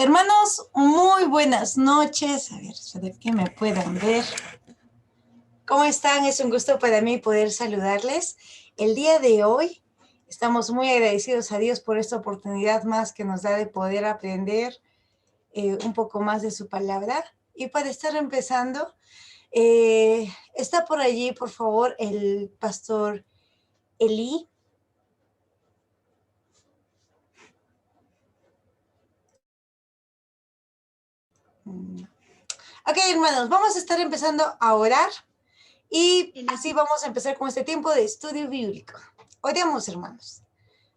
Hermanos, muy buenas noches. A ver, espero que me puedan ver. ¿Cómo están? Es un gusto para mí poder saludarles. El día de hoy estamos muy agradecidos a Dios por esta oportunidad más que nos da de poder aprender un poco más de su palabra. Y para estar empezando, está por allí, por favor, el pastor Eli. Ok, hermanos, vamos a estar empezando a orar y así vamos a empezar con este tiempo de estudio bíblico. Oremos, hermanos.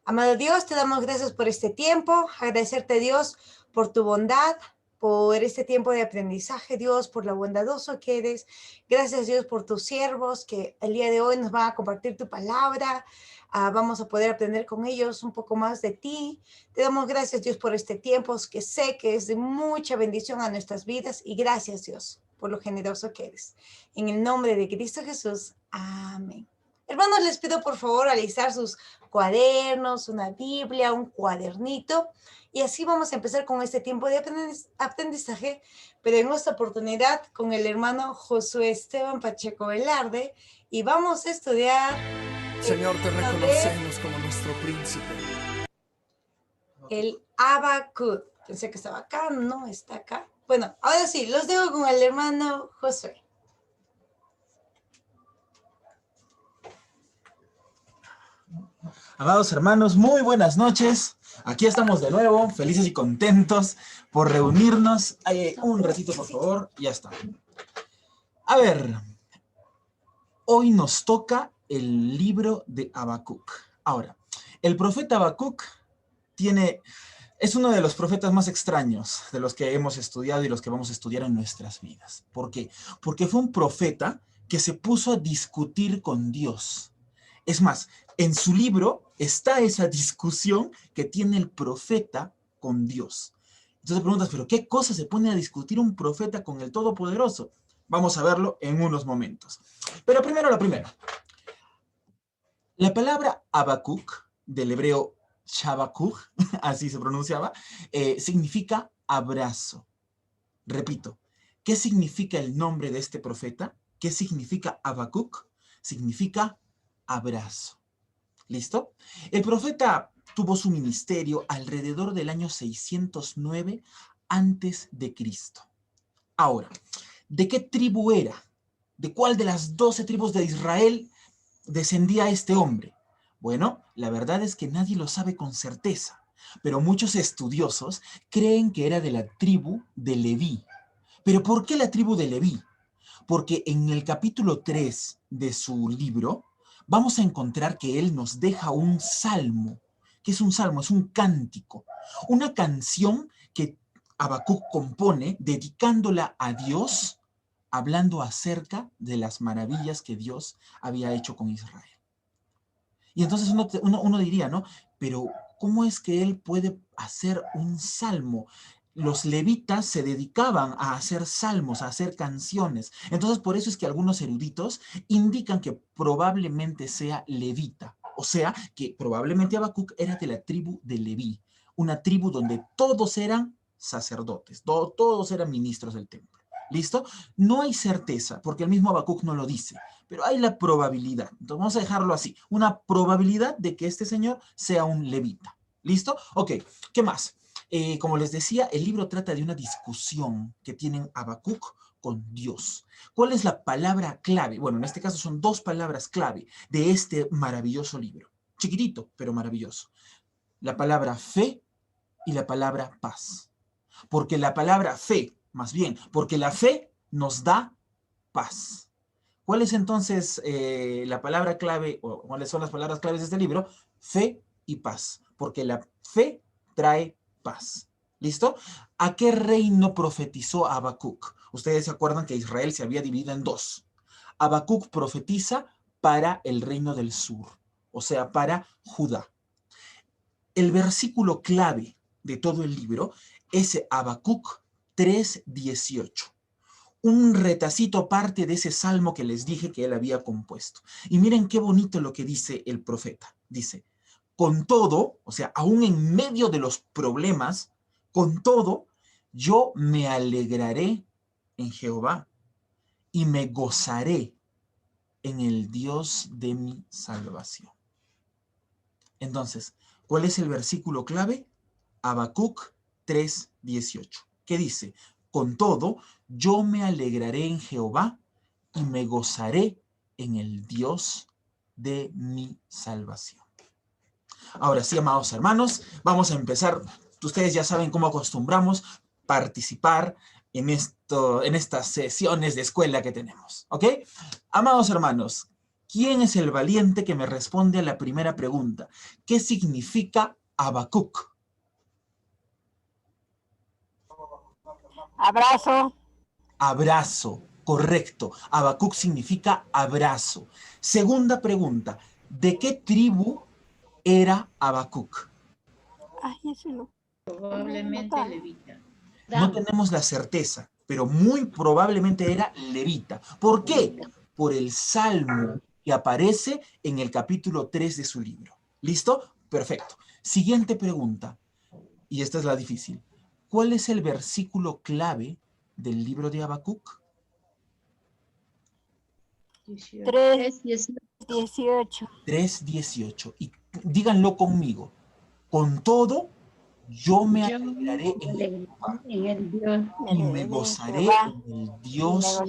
Amado Dios, te damos gracias por este tiempo, agradecerte, Dios, por tu bondad, por este tiempo de aprendizaje, Dios, por lo bondadoso que eres. Gracias, Dios, por tus siervos que el día de hoy nos van a compartir tu palabra. Vamos a poder aprender con ellos un poco más de ti. Te damos gracias, Dios, por este tiempo que sé que es de mucha bendición a nuestras vidas. Y gracias, Dios, por lo generoso que eres. En el nombre de Cristo Jesús. Amén. Hermanos, les pido por favor alistar sus cuadernos, una Biblia, un cuadernito. Y así vamos a empezar con este tiempo de aprendizaje, pero en esta oportunidad con el hermano Josué Esteban Pacheco Velarde. Y vamos a estudiar... Señor, te reconocemos como nuestro príncipe. El Habacuc. Pensé que estaba acá, no está acá. Bueno, ahora sí, los dejo con el hermano Josué. Amados hermanos, muy buenas noches. Aquí estamos de nuevo, felices y contentos por reunirnos. Un ratito, por favor, ya está. A ver, hoy nos toca el libro de Habacuc. Ahora, el profeta Habacuc es uno de los profetas más extraños de los que hemos estudiado y los que vamos a estudiar en nuestras vidas. ¿Por qué? Porque fue un profeta que se puso a discutir con Dios. Es más, en su libro está esa discusión que tiene el profeta con Dios. Entonces te preguntas, ¿pero qué cosa se pone a discutir un profeta con el Todopoderoso? Vamos a verlo en unos momentos. Pero primero lo primero. La palabra Habacuc, del hebreo Shabakuk, así se pronunciaba, significa abrazo. Repito, ¿qué significa el nombre de este profeta? ¿Qué significa Habacuc? Significa abrazo. ¿Listo? El profeta tuvo su ministerio alrededor del año 609 antes de Cristo. Ahora, ¿de qué tribu era? ¿De cuál de las 12 tribus de Israel descendía este hombre? Bueno, la verdad es que nadie lo sabe con certeza, pero muchos estudiosos creen que era de la tribu de Leví. ¿Pero por qué la tribu de Leví? Porque en el capítulo 3 de su libro vamos a encontrar que él nos deja un salmo. ¿Qué es un salmo? Es un cántico, una canción que Habacuc compone dedicándola a Dios, hablando acerca de las maravillas que Dios había hecho con Israel. Y entonces uno diría, ¿no? Pero ¿cómo es que él puede hacer un salmo? Los levitas se dedicaban a hacer salmos, a hacer canciones. Entonces por eso es que algunos eruditos indican que probablemente sea levita. O sea, que probablemente Habacuc era de la tribu de Leví, una tribu donde todos eran sacerdotes, todos eran ministros del templo. ¿Listo? No hay certeza, porque el mismo Habacuc no lo dice, pero hay la probabilidad. Entonces vamos a dejarlo así, una probabilidad de que este señor sea un levita. ¿Listo? Ok, ¿qué más? Como les decía, el libro trata de una discusión que tienen Habacuc con Dios. ¿Cuál es la palabra clave? Bueno, en este caso son dos palabras clave de este maravilloso libro. Chiquitito, pero maravilloso. La palabra fe y la palabra paz. Porque la palabra fe, más bien, porque la fe nos da paz. ¿Cuál es entonces la palabra clave, o cuáles son las palabras claves de este libro? Fe y paz, porque la fe trae paz. ¿Listo? ¿A qué reino profetizó Habacuc? Ustedes se acuerdan que Israel se había dividido en dos. Habacuc profetiza para el reino del sur, o sea, para Judá. El versículo clave de todo el libro es Habacuc 3:18. Un retacito aparte de ese salmo que les dije que él había compuesto. Y miren qué bonito lo que dice el profeta. Dice, con todo, o sea, aún en medio de los problemas, con todo, Yo me alegraré en Jehová y me gozaré en el Dios de mi salvación. Entonces, ¿cuál es el versículo clave? Habacuc 3:18. ¿Qué dice? Con todo, yo me alegraré en Jehová y me gozaré en el Dios de mi salvación. Ahora sí, amados hermanos, vamos a empezar. Ustedes ya saben cómo acostumbramos participar en estas sesiones de escuela que tenemos, ¿ok? Amados hermanos, ¿quién es el valiente que me responde a la primera pregunta? ¿Qué significa Habacuc? Abrazo. Abrazo, correcto. Habacuc significa abrazo. Segunda pregunta, ¿de qué tribu era Habacuc? Ay, eso no. Probablemente levita. No tenemos la certeza, pero muy probablemente era levita. ¿Por qué? Por el salmo que aparece en el capítulo 3 de su libro. ¿Listo? Perfecto. Siguiente pregunta, y esta es la difícil. ¿Cuál es el versículo clave del libro de Habacuc? 3:18. 3:18. Y díganlo conmigo. Con todo, yo me alegraré en Jehová el Dios. y me gozaré en el Dios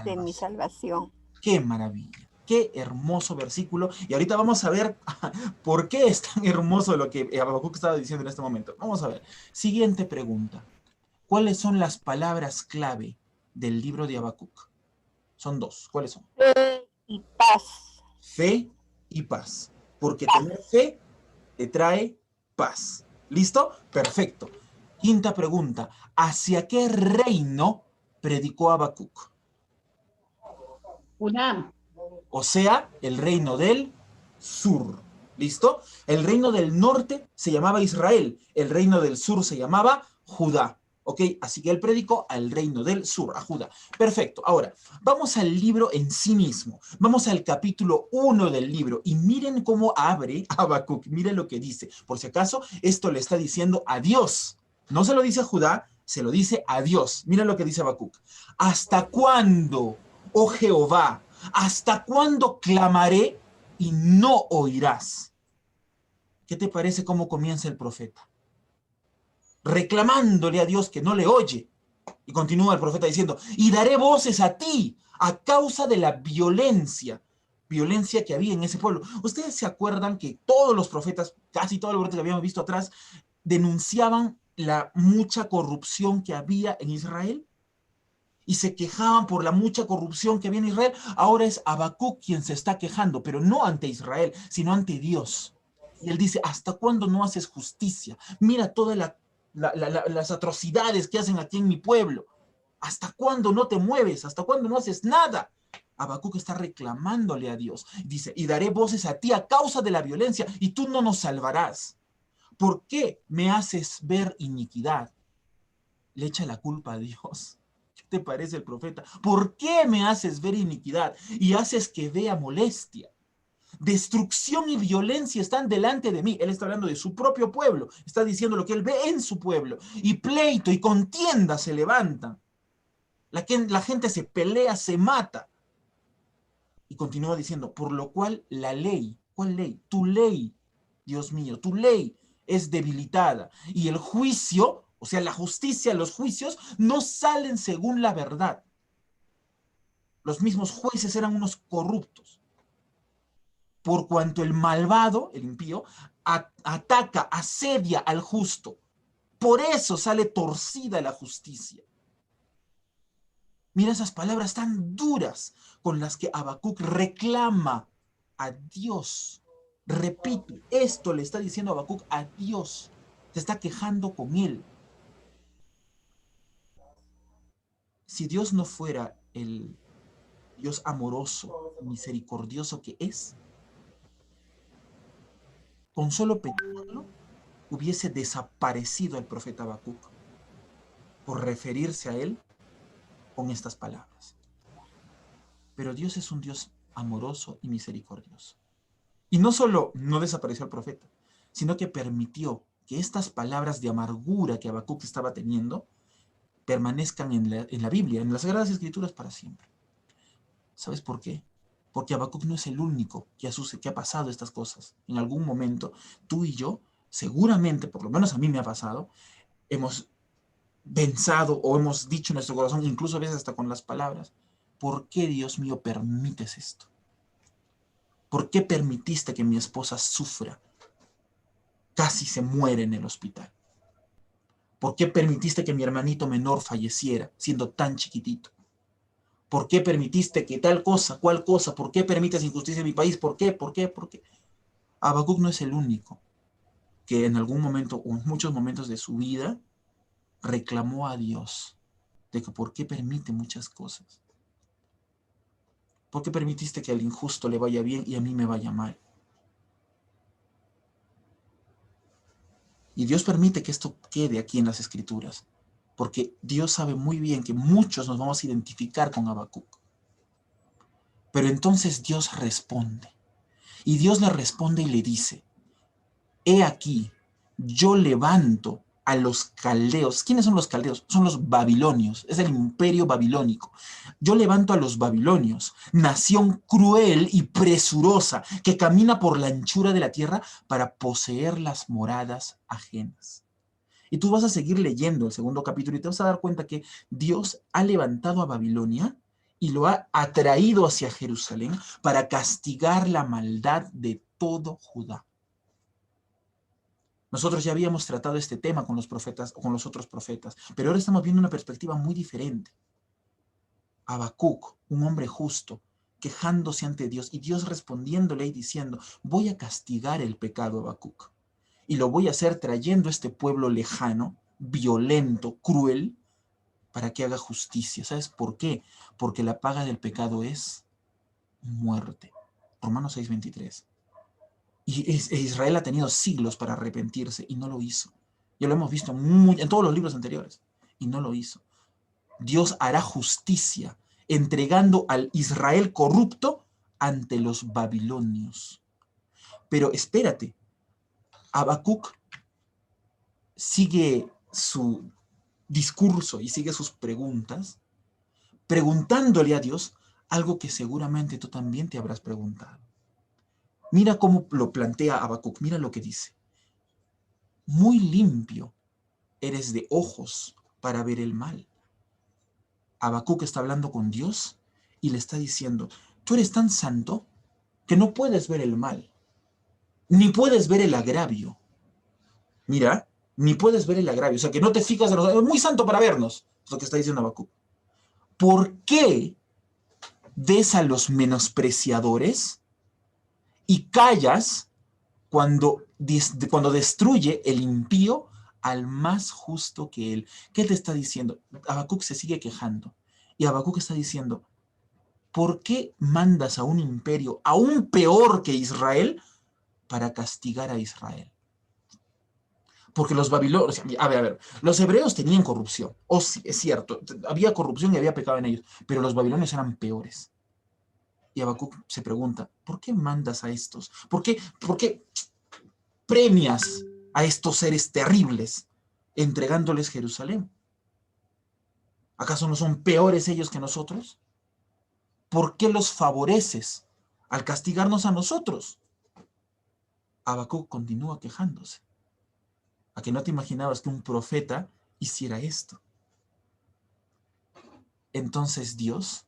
de mi salvación. ¡Qué maravilla! ¡Qué hermoso versículo! Y ahorita vamos a ver por qué es tan hermoso lo que Habacuc estaba diciendo en este momento. Vamos a ver. Siguiente pregunta. ¿Cuáles son las palabras clave del libro de Habacuc? Son dos. ¿Cuáles son? Fe y paz. Fe y paz. Porque tener fe te trae paz. ¿Listo? Perfecto. Quinta pregunta. ¿Hacia qué reino predicó Habacuc? Unam. O sea, el reino del sur. ¿Listo? El reino del norte se llamaba Israel. El reino del sur se llamaba Judá. ¿Ok? Así que él predicó al reino del sur, a Judá. Perfecto. Ahora, vamos al libro en sí mismo. Vamos al capítulo 1 del libro. Y miren cómo abre Habacuc. Miren lo que dice. Por si acaso, esto le está diciendo a Dios. No se lo dice a Judá, se lo dice a Dios. Miren lo que dice Habacuc. ¿Hasta cuándo, oh Jehová? ¿Hasta cuándo clamaré y no oirás? ¿Qué te parece cómo comienza el profeta? Reclamándole a Dios que no le oye. Y continúa el profeta diciendo, y daré voces a ti a causa de la violencia que había en ese pueblo. ¿Ustedes se acuerdan que todos los profetas, casi todos los profetas que habíamos visto atrás, denunciaban la mucha corrupción que había en Israel? Y se quejaban por la mucha corrupción que había en Israel. Ahora es Habacuc quien se está quejando, pero no ante Israel, sino ante Dios. Y él dice, ¿hasta cuándo no haces justicia? Mira todas las atrocidades que hacen aquí en mi pueblo. ¿Hasta cuándo no te mueves? ¿Hasta cuándo no haces nada? Habacuc está reclamándole a Dios. Dice, y daré voces a ti a causa de la violencia, y tú no nos salvarás. ¿Por qué me haces ver iniquidad? Le echa la culpa a Dios. ¿Qué te parece el profeta? ¿Por qué me haces ver iniquidad y haces que vea molestia? Destrucción y violencia están delante de mí. Él está hablando de su propio pueblo. Está diciendo lo que él ve en su pueblo. Y pleito y contienda se levantan. La gente se pelea, se mata. Y continúa diciendo, por lo cual la ley, ¿cuál ley? Tu ley, Dios mío, tu ley es debilitada. Y el juicio, o sea, la justicia, los juicios, no salen según la verdad. Los mismos jueces eran unos corruptos. Por cuanto el malvado, el impío, ataca, asedia al justo. Por eso sale torcida la justicia. Mira esas palabras tan duras con las que Habacuc reclama a Dios. Repito, esto le está diciendo Habacuc a Dios. Se está quejando con él. Si Dios no fuera el Dios amoroso, misericordioso que es, con solo pedirlo, hubiese desaparecido el profeta Habacuc por referirse a él con estas palabras. Pero Dios es un Dios amoroso y misericordioso. Y no solo no desapareció el profeta, sino que permitió que estas palabras de amargura que Habacuc estaba teniendo permanezcan en la Biblia, en las Sagradas Escrituras para siempre. ¿Sabes por qué? Porque Habacuc no es el único que ha pasado estas cosas. En algún momento, tú y yo, seguramente, por lo menos a mí me ha pasado, hemos pensado o hemos dicho en nuestro corazón, incluso a veces hasta con las palabras, ¿por qué, Dios mío, permites esto? ¿Por qué permitiste que mi esposa sufra? Casi se muere en el hospital. ¿Por qué permitiste que mi hermanito menor falleciera siendo tan chiquitito? ¿Por qué permitiste que tal cosa, cual cosa? ¿Por qué permites injusticia en mi país? ¿Por qué? ¿Por qué? ¿Por qué? Habacuc no es el único que en algún momento o en muchos momentos de su vida reclamó a Dios de que por qué permite muchas cosas. ¿Por qué permitiste que al injusto le vaya bien y a mí me vaya mal? Y Dios permite que esto quede aquí en las Escrituras, porque Dios sabe muy bien que muchos nos vamos a identificar con Habacuc. Pero entonces Dios responde. Y Dios le responde y le dice, he aquí, yo levanto a los caldeos. ¿Quiénes son los caldeos? Son los babilonios, es el imperio babilónico. Yo levanto a los babilonios, nación cruel y presurosa, que camina por la anchura de la tierra para poseer las moradas ajenas. Y tú vas a seguir leyendo el segundo capítulo y te vas a dar cuenta que Dios ha levantado a Babilonia y lo ha atraído hacia Jerusalén para castigar la maldad de todo Judá. Nosotros ya habíamos tratado este tema con los profetas o con los otros profetas, pero ahora estamos viendo una perspectiva muy diferente. Habacuc, un hombre justo, quejándose ante Dios y Dios respondiéndole y diciendo, voy a castigar el pecado, Habacuc, y lo voy a hacer trayendo a este pueblo lejano, violento, cruel, para que haga justicia. ¿Sabes por qué? Porque la paga del pecado es muerte. Romanos 6:23. Y Israel ha tenido siglos para arrepentirse y no lo hizo. Ya lo hemos visto en todos los libros anteriores. Y no lo hizo. Dios hará justicia entregando al Israel corrupto ante los babilonios. Pero espérate, Habacuc sigue su discurso y sigue sus preguntas, preguntándole a Dios algo que seguramente tú también te habrás preguntado. Mira cómo lo plantea Habacuc, mira lo que dice. Muy limpio eres de ojos para ver el mal. Habacuc está hablando con Dios y le está diciendo, tú eres tan santo que no puedes ver el mal, ni puedes ver el agravio. Mira, ni puedes ver el agravio, o sea que no te fijas en los... Es muy santo para vernos, es lo que está diciendo Habacuc. ¿Por qué ves a los menospreciadores y callas cuando destruye el impío al más justo que él? ¿Qué te está diciendo? Habacuc se sigue quejando. Y Habacuc está diciendo, ¿por qué mandas a un imperio aún peor que Israel para castigar a Israel? Porque los babilonios, a ver, los hebreos tenían corrupción. Sí, es cierto, había corrupción y había pecado en ellos, pero los babilonios eran peores. Y Habacuc se pregunta, ¿por qué mandas a estos? ¿Por qué premias a estos seres terribles entregándoles Jerusalén? ¿Acaso no son peores ellos que nosotros? ¿Por qué los favoreces al castigarnos a nosotros? Habacuc continúa quejándose. ¿A que no te imaginabas que un profeta hiciera esto? Entonces Dios,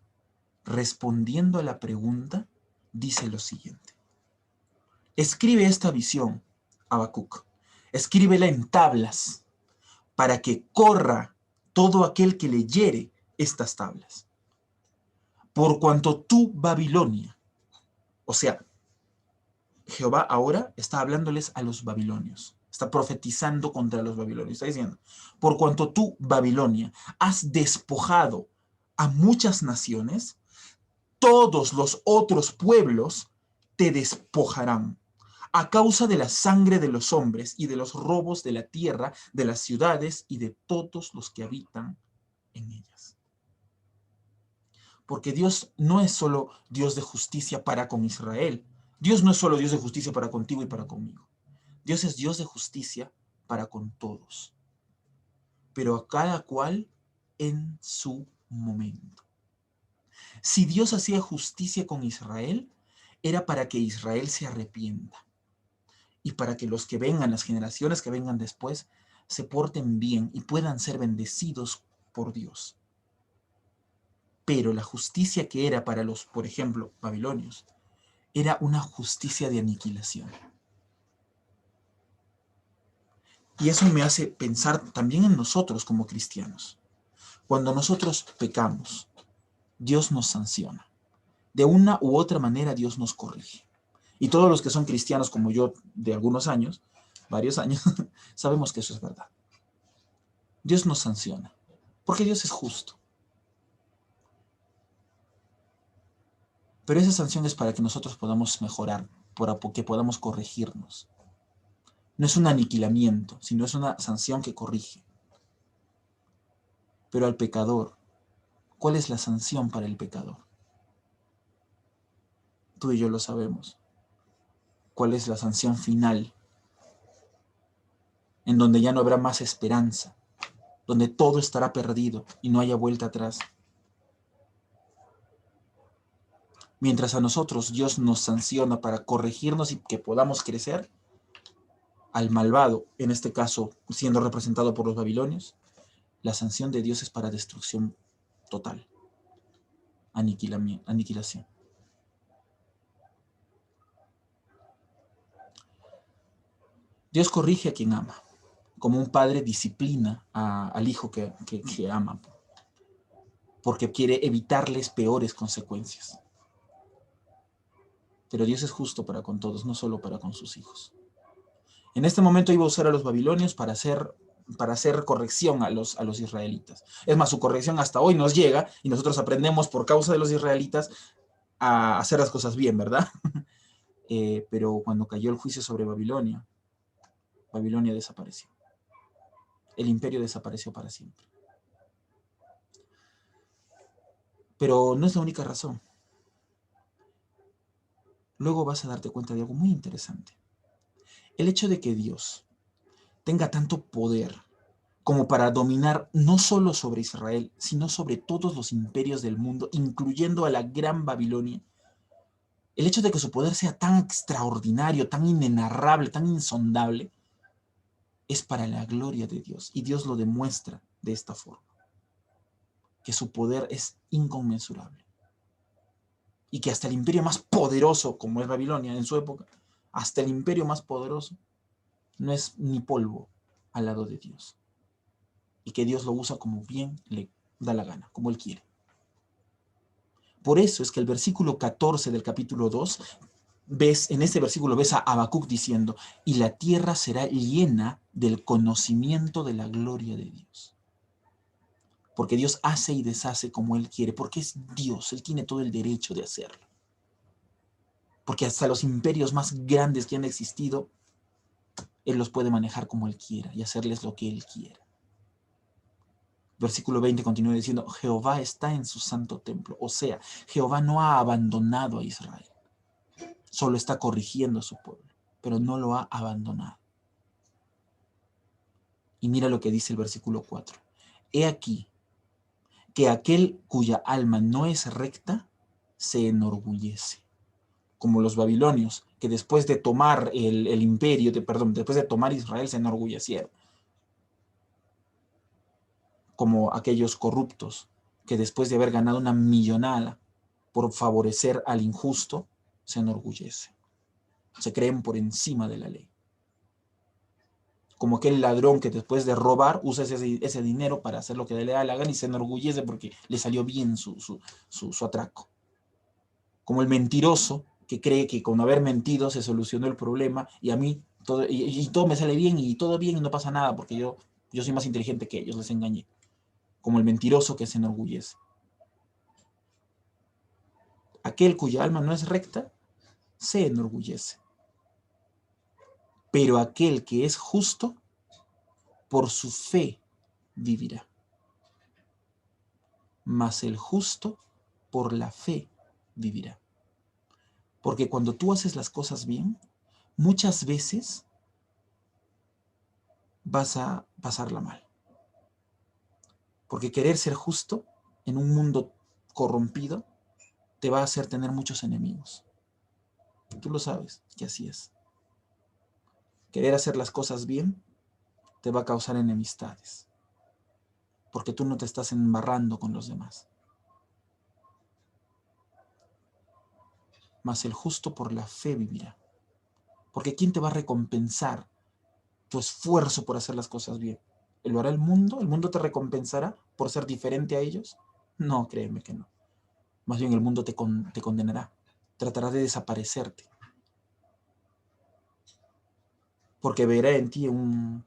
respondiendo a la pregunta, dice lo siguiente. Escribe esta visión, Habacuc. Escríbela en tablas, para que corra todo aquel que leyere estas tablas. Por cuanto tú, Babilonia, o sea, Jehová ahora está hablándoles a los babilonios. Está profetizando contra los babilonios. Está diciendo, por cuanto tú, Babilonia, has despojado a muchas naciones, todos los otros pueblos te despojarán a causa de la sangre de los hombres y de los robos de la tierra, de las ciudades y de todos los que habitan en ellas. Porque Dios no es solo Dios de justicia para con Israel. Dios no es solo Dios de justicia para contigo y para conmigo. Dios es Dios de justicia para con todos, pero a cada cual en su momento. Si Dios hacía justicia con Israel, era para que Israel se arrepienta y para que los que vengan, las generaciones que vengan después, se porten bien y puedan ser bendecidos por Dios. Pero la justicia que era para los, por ejemplo, babilonios, era una justicia de aniquilación. Y eso me hace pensar también en nosotros como cristianos. Cuando nosotros pecamos, Dios nos sanciona. De una u otra manera Dios nos corrige. Y todos los que son cristianos como yo de algunos años, varios años, sabemos que eso es verdad. Dios nos sanciona, porque Dios es justo. Pero esa sanción es para que nosotros podamos mejorar, para que podamos corregirnos. No es un aniquilamiento, sino es una sanción que corrige. Pero al pecador, ¿cuál es la sanción para el pecador? Tú y yo lo sabemos. ¿Cuál es la sanción final? En donde ya no habrá más esperanza, donde todo estará perdido y no haya vuelta atrás. Mientras a nosotros Dios nos sanciona para corregirnos y que podamos crecer, al malvado, en este caso siendo representado por los babilonios, la sanción de Dios es para destrucción total, aniquilación. Dios corrige a quien ama, como un padre disciplina al hijo que ama, porque quiere evitarles peores consecuencias. Pero Dios es justo para con todos, no solo para con sus hijos. En este momento iba a usar a los babilonios para hacer corrección a los israelitas. Es más, su corrección hasta hoy nos llega y nosotros aprendemos por causa de los israelitas a hacer las cosas bien, ¿verdad? Pero cuando cayó el juicio sobre Babilonia, Babilonia desapareció. El imperio desapareció para siempre. Pero no es la única razón. Luego vas a darte cuenta de algo muy interesante. El hecho de que Dios tenga tanto poder como para dominar no solo sobre Israel, sino sobre todos los imperios del mundo, incluyendo a la Gran Babilonia. El hecho de que su poder sea tan extraordinario, tan inenarrable, tan insondable, es para la gloria de Dios. Y Dios lo demuestra de esta forma. Que su poder es inconmensurable. Y que hasta el imperio más poderoso, como es Babilonia en su época, hasta el imperio más poderoso, no es ni polvo al lado de Dios. Y que Dios lo usa como bien le da la gana, como Él quiere. Por eso es que el versículo 14 del capítulo 2, en este versículo ves a Habacuc diciendo, y la tierra será llena del conocimiento de la gloria de Dios. Porque Dios hace y deshace como Él quiere, porque es Dios, Él tiene todo el derecho de hacerlo. Porque hasta los imperios más grandes que han existido, Él los puede manejar como Él quiera y hacerles lo que Él quiera. Versículo 20 continúa diciendo, Jehová está en su santo templo. O sea, Jehová no ha abandonado a Israel. Solo está corrigiendo a su pueblo, pero no lo ha abandonado. Y mira lo que dice el versículo 4. He aquí que aquel cuya alma no es recta se enorgullece. Como los babilonios, que después de tomar el imperio, después de tomar Israel se enorgullecieron. Como aquellos corruptos que después de haber ganado una millonada por favorecer al injusto, se enorgullecen. Se creen por encima de la ley. Como aquel ladrón que después de robar usa ese dinero para hacer lo que le da la gana y se enorgullece porque le salió bien su atraco. Como el mentiroso que cree que con haber mentido se solucionó el problema y a mí todo me sale bien y todo bien y no pasa nada porque yo soy más inteligente que ellos, les engañé. Como el mentiroso que se enorgullece. Aquel cuya alma no es recta, se enorgullece. Pero aquel que es justo, por su fe vivirá. Mas el justo, por la fe vivirá. Porque cuando tú haces las cosas bien, muchas veces vas a pasarla mal. Porque querer ser justo en un mundo corrompido te va a hacer tener muchos enemigos. Tú lo sabes que así es. Querer hacer las cosas bien te va a causar enemistades. Porque tú no te estás embarrando con los demás. Mas el justo por la fe vivirá. Porque ¿quién te va a recompensar tu esfuerzo por hacer las cosas bien? ¿Lo hará el mundo? ¿El mundo te recompensará por ser diferente a ellos? No, créeme que no. Más bien el mundo te condenará. Tratará de desaparecerte. Porque verá en ti una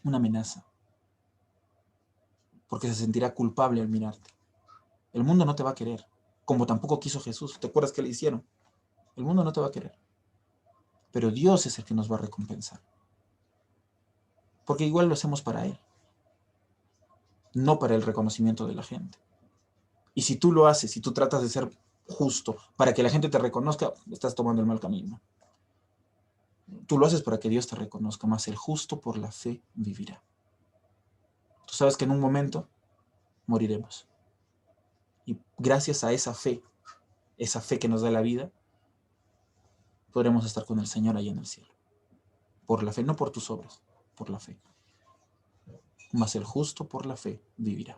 amenaza. Porque se sentirá culpable al mirarte. El mundo no te va a querer. Como tampoco quiso Jesús. ¿Te acuerdas qué le hicieron? El mundo no te va a querer. Pero Dios es el que nos va a recompensar. Porque igual lo hacemos para Él. No para el reconocimiento de la gente. Y si tú lo haces, si tú tratas de ser justo para que la gente te reconozca, estás tomando el mal camino. Tú lo haces para que Dios te reconozca, más el justo por la fe vivirá. Tú sabes que en un momento moriremos. Y gracias a esa fe que nos da la vida, podremos estar con el Señor allá en el cielo. Por la fe, no por tus obras, por la fe. Mas el justo por la fe vivirá.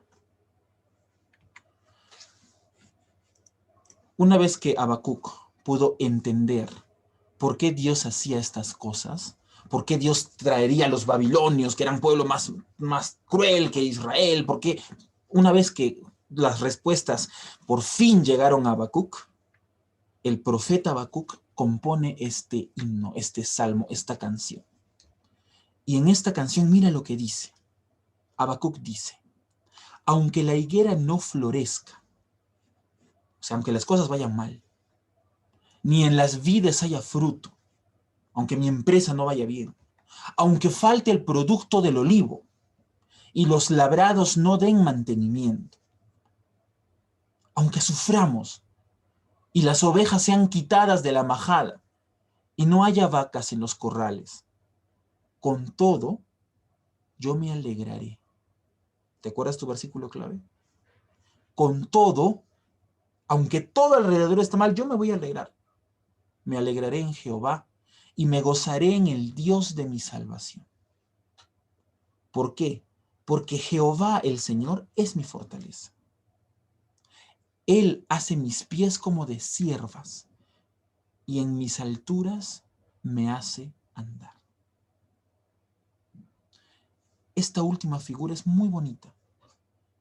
Una vez que Habacuc pudo entender por qué Dios hacía estas cosas, por qué Dios traería a los babilonios, que eran pueblo más cruel que Israel, porque una vez que las respuestas por fin llegaron a Habacuc, el profeta Habacuc compone este himno, este salmo, esta canción. Y en esta canción mira lo que dice. Habacuc dice: aunque la higuera no florezca, o sea, aunque las cosas vayan mal, ni en las vides haya fruto, aunque mi empresa no vaya bien, aunque falte el producto del olivo y los labrados no den mantenimiento, aunque suframos y las ovejas sean quitadas de la majada y no haya vacas en los corrales, con todo yo me alegraré. ¿Te acuerdas tu versículo clave? Con todo, aunque todo alrededor está mal, yo me voy a alegrar. Me alegraré en Jehová y me gozaré en el Dios de mi salvación. ¿Por qué? Porque Jehová, el Señor, es mi fortaleza. Él hace mis pies como de ciervas y en mis alturas me hace andar. Esta última figura es muy bonita,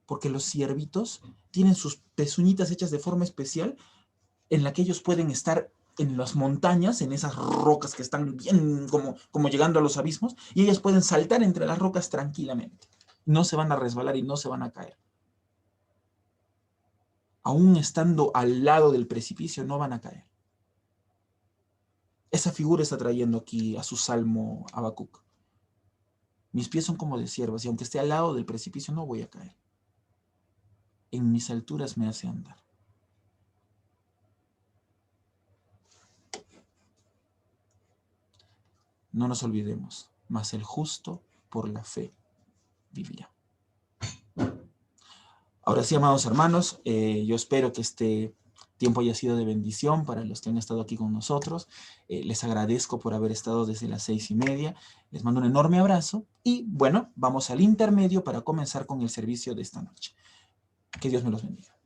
porque los ciervitos tienen sus pezuñitas hechas de forma especial en la que ellos pueden estar en las montañas, en esas rocas que están bien como llegando a los abismos, y ellas pueden saltar entre las rocas tranquilamente. No se van a resbalar y no se van a caer. Aún estando al lado del precipicio, no van a caer. Esa figura está trayendo aquí a su salmo Habacuc. Mis pies son como de ciervas, y aunque esté al lado del precipicio, no voy a caer. En mis alturas me hace andar. No nos olvidemos, mas el justo por la fe vivirá. Ahora sí, amados hermanos, yo espero que este tiempo haya sido de bendición para los que han estado aquí con nosotros. Les agradezco por haber estado desde las 6:30. Les mando un enorme abrazo y, bueno, vamos al intermedio para comenzar con el servicio de esta noche. Que Dios me los bendiga.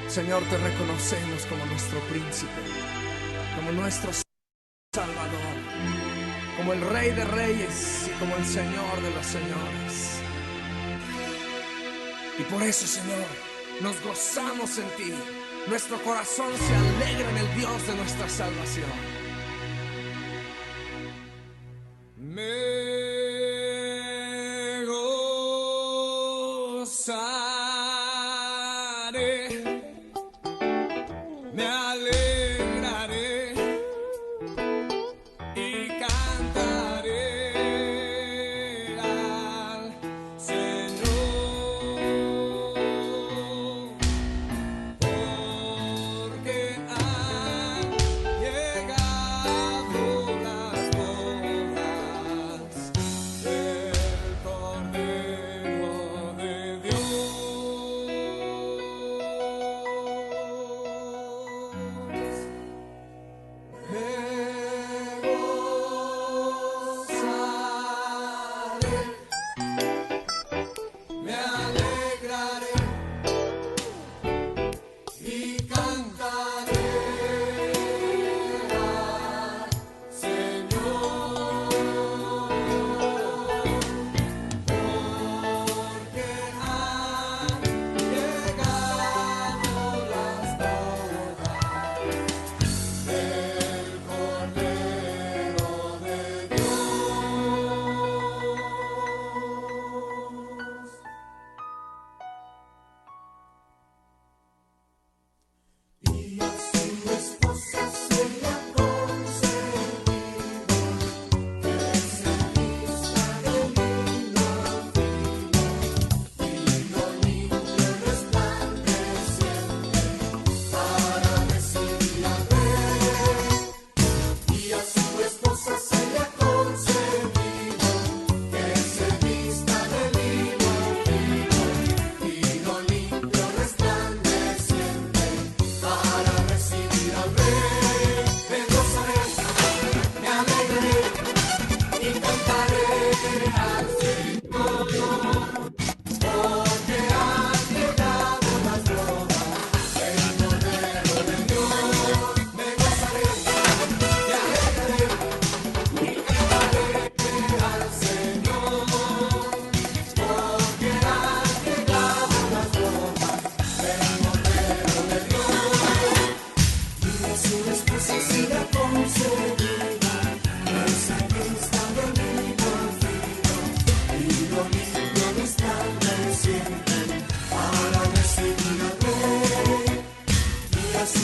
Señor, te reconocemos como nuestro príncipe, como nuestro Salvador, como el Rey de Reyes y como el Señor de los Señores. Y por eso, Señor, nos gozamos en ti. Nuestro corazón se alegra en el Dios de nuestra salvación. Me gozaré, me alegraré y cantaré al Señor, porque ha llegado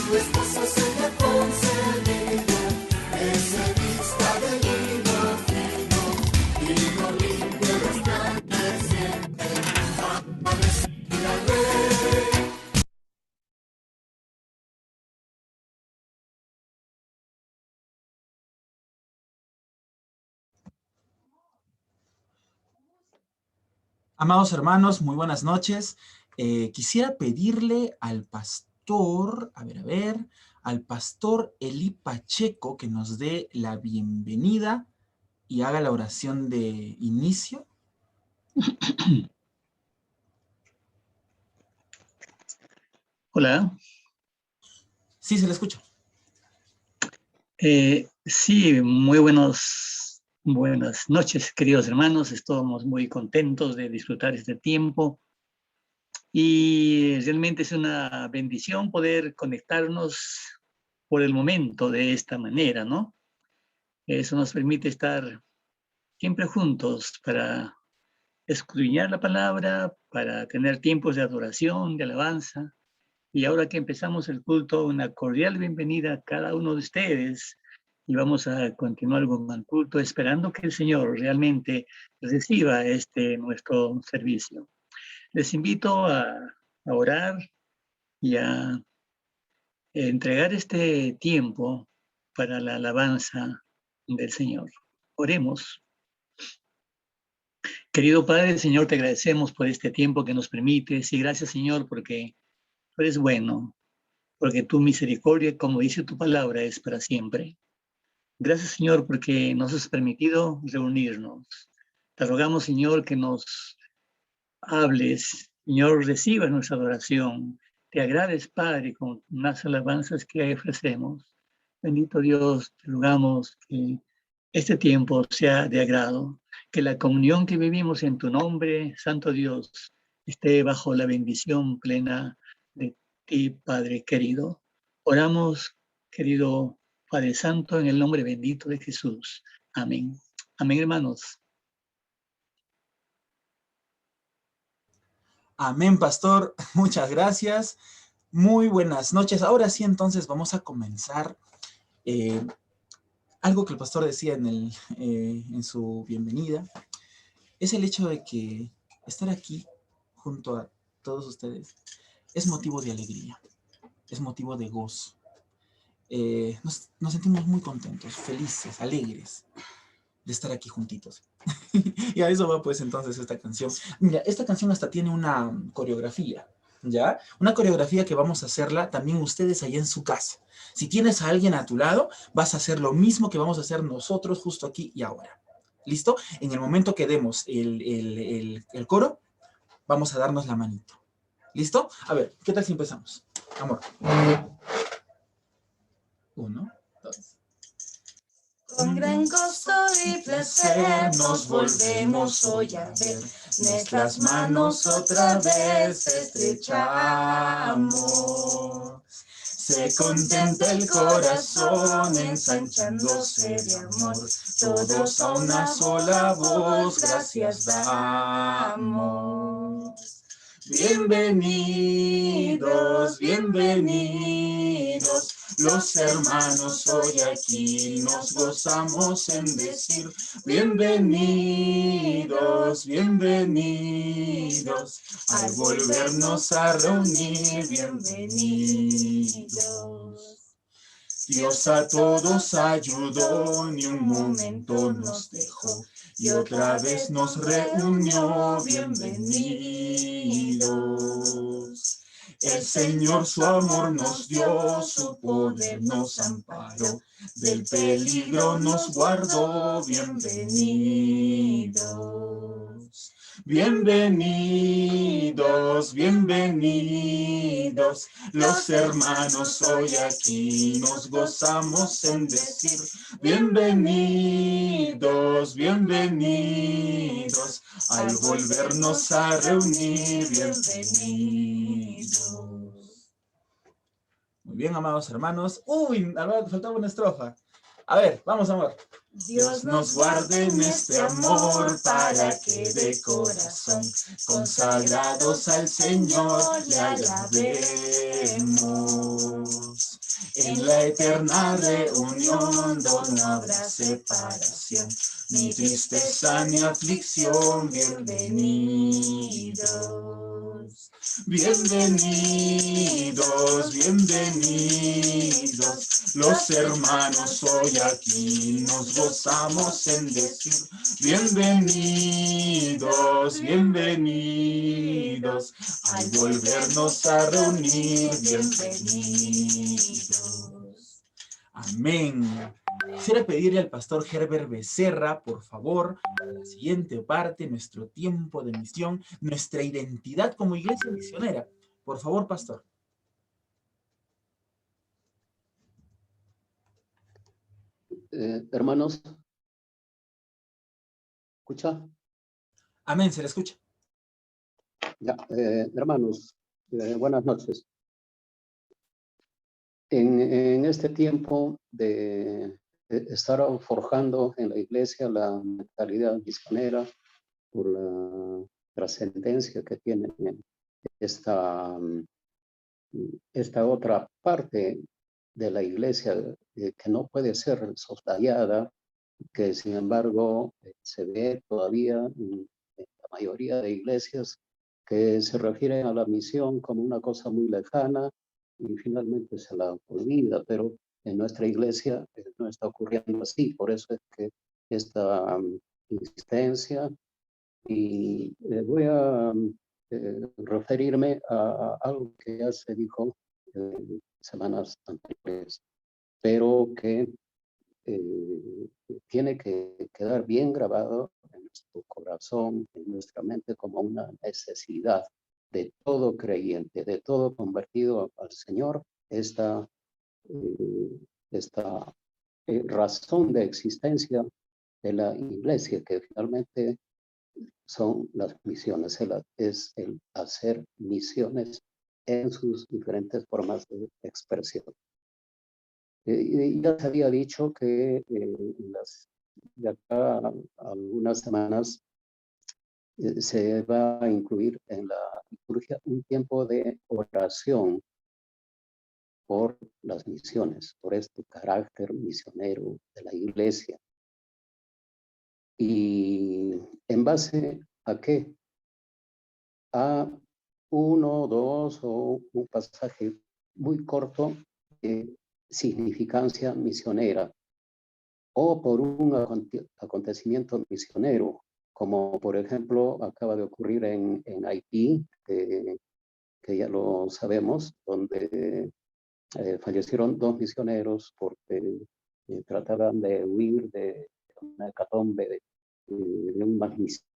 tu esposa será concebida, que se vista de lino fino limpio resplandeciente, para recibir al Rey. Amados hermanos, muy buenas noches. Quisiera pedirle al pastor, al pastor Eli Pacheco que nos dé la bienvenida y haga la oración de inicio. Hola. Sí, se le escucha. Sí, muy buenas noches, queridos hermanos. Estamos muy contentos de disfrutar este tiempo y realmente es una bendición poder conectarnos por el momento de esta manera, ¿no? Eso nos permite estar siempre juntos para escudriñar la palabra, para tener tiempos de adoración, de alabanza. Y ahora que empezamos el culto, una cordial bienvenida a cada uno de ustedes. Y vamos a continuar con el culto esperando que el Señor realmente reciba nuestro servicio. Les invito a orar y a entregar este tiempo para la alabanza del Señor. Oremos. Querido Padre, Señor, te agradecemos por este tiempo que nos permites y gracias, Señor, porque tú eres bueno, porque tu misericordia, como dice tu palabra, es para siempre. Gracias, Señor, porque nos has permitido reunirnos. Te rogamos, Señor, que nos hables. Señor, reciba nuestra adoración. Te agrades, Padre, con las alabanzas que ofrecemos. Bendito Dios, te rogamos que este tiempo sea de agrado, que la comunión que vivimos en tu nombre, Santo Dios, esté bajo la bendición plena de ti, Padre querido. Oramos, querido Padre Santo, en el nombre bendito de Jesús. Amén. Amén, hermanos. Amén, pastor. Muchas gracias. Muy buenas noches. Ahora sí, entonces vamos a comenzar. Algo que el pastor decía en su bienvenida es el hecho de que estar aquí junto a todos ustedes es motivo de alegría, es motivo de gozo. Nos sentimos muy contentos, felices, alegres de estar aquí juntitos. Y a eso va pues entonces esta canción. Mira, esta canción hasta tiene una coreografía, ¿ya? Una coreografía que vamos a hacerla también ustedes allá en su casa. Si tienes a alguien a tu lado, vas a hacer lo mismo que vamos a hacer nosotros justo aquí y ahora. ¿Listo? En el momento que demos el coro, vamos a darnos la manito. ¿Listo? A ver, ¿qué tal si empezamos? Amor. 1, 2. Con gran gozo y placer nos volvemos hoy a ver, nuestras manos otra vez estrechamos. Se contenta el corazón ensanchándose de amor, todos a una sola voz gracias damos. Bienvenidos, bienvenidos, los hermanos hoy aquí nos gozamos en decir bienvenidos, bienvenidos, al volvernos a reunir, bienvenidos. Dios a todos ayudó, ni un momento nos dejó, y otra vez nos reunió, bienvenidos. El Señor su amor nos dio, su poder nos amparó, del peligro nos guardó, bienvenidos. Bienvenidos, bienvenidos, los hermanos hoy aquí nos gozamos en decir bienvenidos, bienvenidos, al volvernos a reunir, bienvenidos. Muy bien, amados hermanos. Uy, faltaba una estrofa. A ver, vamos, amor. Dios nos guarde en este amor para que de corazón consagrados al Señor le agrademos. eterna reunión, donde no habrá separación, ni tristeza ni aflicción. Bienvenidos, bienvenidos, bienvenidos. Los hermanos hoy aquí nos gozamos en decir bienvenidos, bienvenidos. Al volvernos a reunir, bienvenidos. Amén. Quisiera pedirle al pastor Herbert Becerra, por favor, para la siguiente parte, nuestro tiempo de misión, nuestra identidad como iglesia misionera. Por favor, pastor. Hermanos, ¿escucha? Amén, se le escucha. Ya, hermanos, buenas noches. En este tiempo de estar forjando en la iglesia la mentalidad misionera por la trascendencia que tiene esta otra parte de la iglesia que no puede ser soslayada, que sin embargo se ve todavía en la mayoría de iglesias que se refieren a la misión como una cosa muy lejana y finalmente se la olvida, pero en nuestra iglesia no está ocurriendo así. Por eso es que esta insistencia, y voy a referirme a algo que ya se dijo semanas anteriores, pero que tiene que quedar bien grabado en nuestro corazón, en nuestra mente, como una necesidad de todo creyente, de todo convertido al Señor, esta razón de existencia de la iglesia, que finalmente son las misiones, es el hacer misiones en sus diferentes formas de expresión. Ya se había dicho que de acá a algunas semanas se va a incluir en la liturgia un tiempo de oración por las misiones, por este carácter misionero de la iglesia. ¿Y en base a qué? A uno, dos o un pasaje muy corto de significancia misionera, o por un acontecimiento misionero, como por ejemplo acaba de ocurrir en Haití, que ya lo sabemos, donde fallecieron 2 misioneros porque trataban de huir de una hecatombe, de un magnicidio,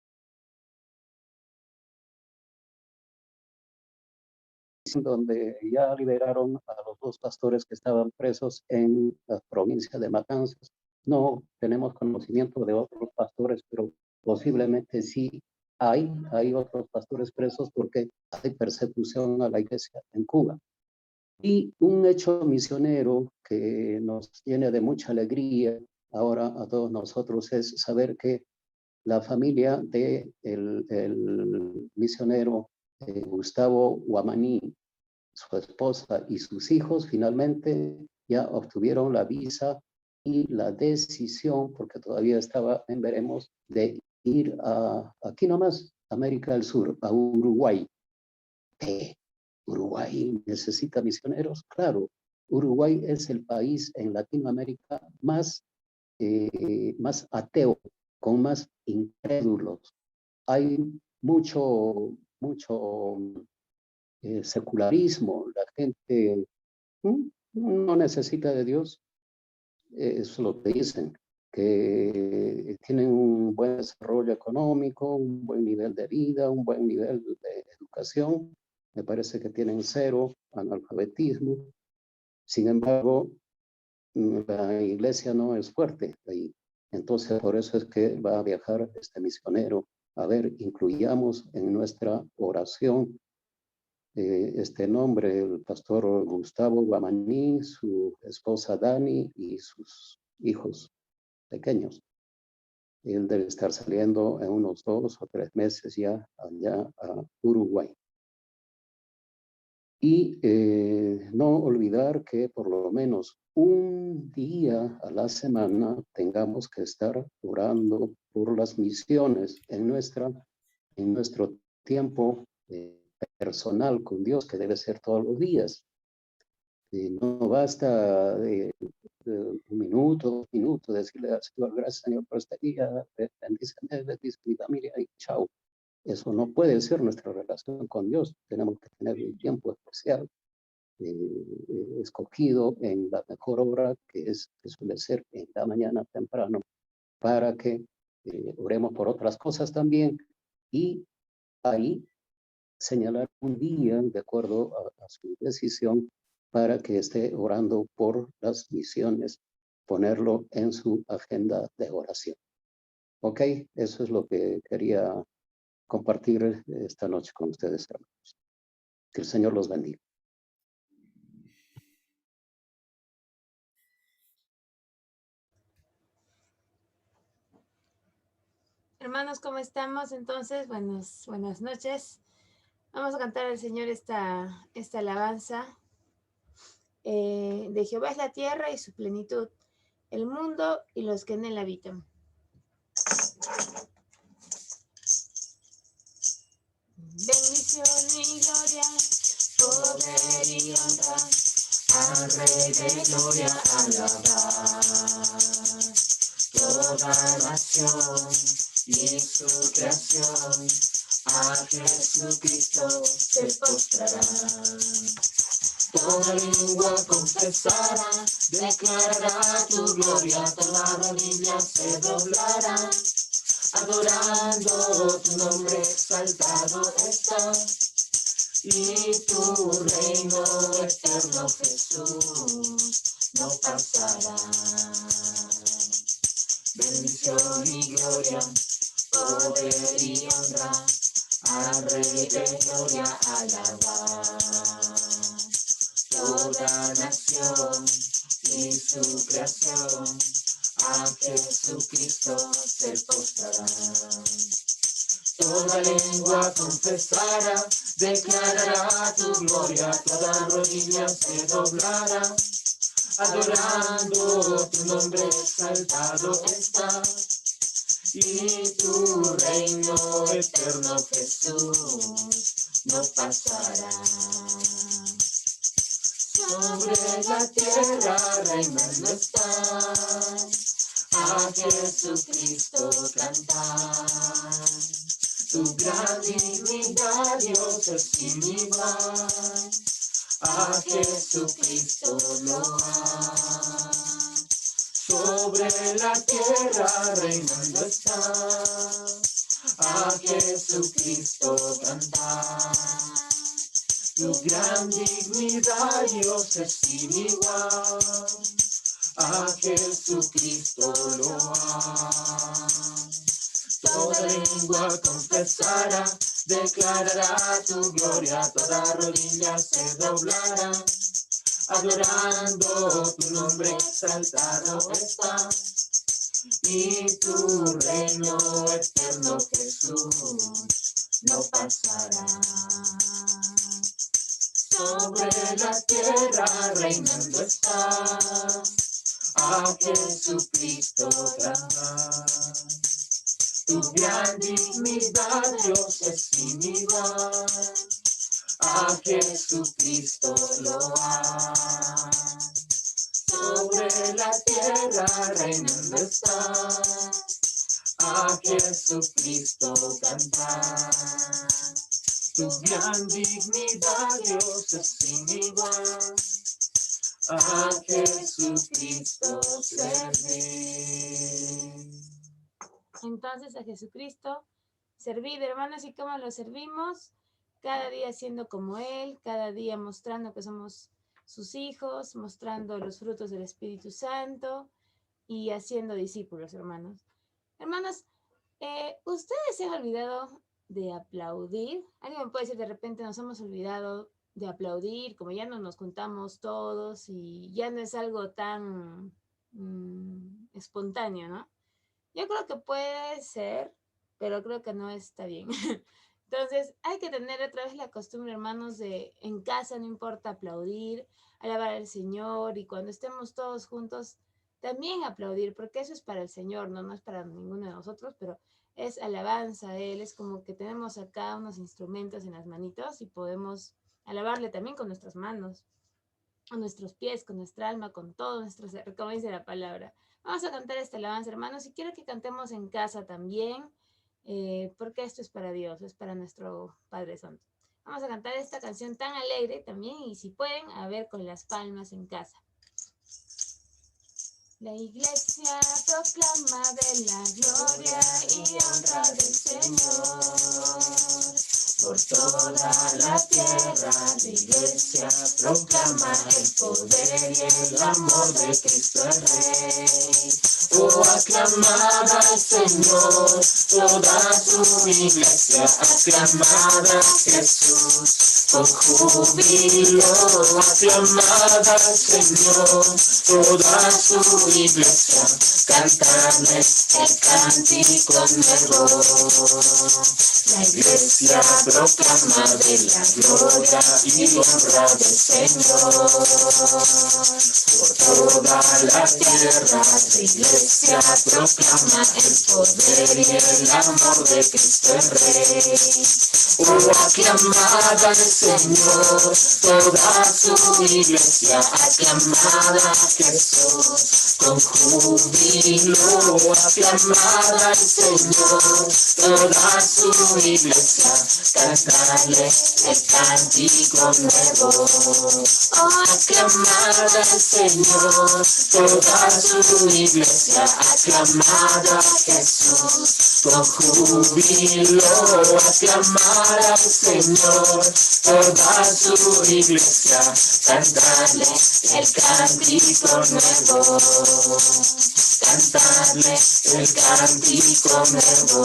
donde ya liberaron a los 2 pastores que estaban presos en la provincia de Matanzas. No tenemos conocimiento de otros pastores, pero posiblemente sí hay otros pastores presos porque hay persecución a la iglesia en Cuba. Y un hecho misionero que nos llena de mucha alegría ahora a todos nosotros es saber que la familia de el misionero Gustavo Guamaní, su esposa y sus hijos finalmente ya obtuvieron la visa y la decisión, porque todavía estaba en veremos, de ir aquí nomás, América del Sur, a Uruguay. ¿Uruguay necesita misioneros? Claro, Uruguay es el país en Latinoamérica más ateo, con más incrédulos. Hay mucho secularismo, la gente no necesita de Dios, eso es lo que dicen, que tienen un buen desarrollo económico, un buen nivel de vida, un buen nivel de educación, me parece que tienen 0 analfabetismo, sin embargo, la iglesia no es fuerte ahí. Entonces, por eso es que va a viajar este misionero. A ver, incluyamos en nuestra oración este nombre, el pastor Gustavo Guamaní, su esposa Dani y sus hijos pequeños. Él debe estar saliendo en unos 2 o 3 meses ya allá a Uruguay. Y no olvidar que por lo menos un día a la semana tengamos que estar orando por las misiones en nuestro tiempo personal con Dios, que debe ser todos los días. No basta un minuto, 2 minutos, decirle al Señor, gracias Señor por este día, bendíceme, bendice mi familia y chao. Eso no puede ser nuestra relación con Dios. Tenemos que tener un tiempo especial escogido en la mejor hora, que suele ser en la mañana temprano, para que oremos por otras cosas también, y ahí señalar un día de acuerdo a su decisión para que esté orando por las misiones, ponerlo en su agenda de oración. Ok, eso es lo que quería compartir esta noche con ustedes, hermanos. Que el Señor los bendiga. Hermanos, ¿cómo estamos? Entonces, buenas noches. Vamos a cantar al Señor esta alabanza. De Jehová es la tierra y su plenitud, el mundo y los que en él habitan. Bendición y gloria, poder y honra, al Rey de gloria alabar. Toda nación y su creación a Jesucristo se postrará. Toda lengua confesará, declarará tu gloria, toda rodilla se doblará, adorando tu nombre exaltado está, y tu reino eterno, Jesús, no pasará. Bendición y gloria, poder y honra, al Rey de gloria alabar. Toda nación y su creación a Jesucristo se postrará. Toda lengua confesará, declarará tu gloria, toda rodilla se doblará, adorando tu nombre exaltado está, y tu reino eterno, Jesús, no pasará. Sobre la tierra reinando está, a Jesucristo cantar. Tu gran dignidad, Dios, es sin igual, a Jesucristo loar. Sobre la tierra reinando está, a Jesucristo cantar. Tu gran dignidad, Dios, es sin igual, a Jesucristo loar. Toda lengua confesará, declarará tu gloria, toda rodilla se doblará, adorando tu nombre exaltado está, y tu reino eterno, Jesús, no pasará. Sobre la tierra reinando está, a Jesucristo cantar. Tu gran dignidad, Dios, es sin igual, a Jesucristo loar. Sobre la tierra reinando está, a Jesucristo cantar. Tu gran dignidad, Dios, es sin igual, a Jesucristo servir. Entonces a Jesucristo servir, hermanos, ¿y cómo lo servimos? Cada día siendo como Él, cada día mostrando que somos sus hijos, mostrando los frutos del Espíritu Santo y haciendo discípulos, hermanos. Hermanos, ¿ustedes se han olvidado de aplaudir? ¿Alguien me puede decir de repente nos hemos olvidado de aplaudir, como ya no nos juntamos todos y ya no es algo tan espontáneo, ¿no? Yo creo que puede ser, pero creo que no está bien. Entonces, hay que tener otra vez la costumbre, hermanos, de en casa, no importa, aplaudir, alabar al Señor, y cuando estemos todos juntos, también aplaudir, porque eso es para el Señor, no es para ninguno de nosotros, pero es alabanza a Él. Es como que tenemos acá unos instrumentos en las manitos y podemos alabarle también con nuestras manos, con nuestros pies, con nuestra alma, con todo nuestro ser, como dice la palabra. Vamos a cantar esta alabanza, hermanos, y quiero que cantemos en casa también, porque esto es para Dios, es para nuestro Padre Santo. Vamos a cantar esta canción tan alegre también, y si pueden, a ver con las palmas en casa. La iglesia proclama de la gloria y honra del Señor. Por toda la tierra, la iglesia proclama el poder y el amor de Cristo el Rey. Oh, aclamad al Señor, toda su iglesia, aclamad a Jesús con júbilo. Aclamad al Señor, toda su iglesia, cantadle el cántico nuevo. La iglesia proclama de la gloria y honra del Señor. Por toda la tierra, la iglesia proclama el poder y el amor de Cristo el Rey. Oh, aclamad al Señor, toda su iglesia, aclamad a Jesús con júbilo. Aclamad al Señor, toda su iglesia, cantadle el cántico nuevo. Oh, aclamad al Señor, toda su iglesia, aclamad a Jesús con júbilo. Aclamad al Señor, toda su iglesia, cantadle el cántico nuevo. Cantadle el cántico nuevo.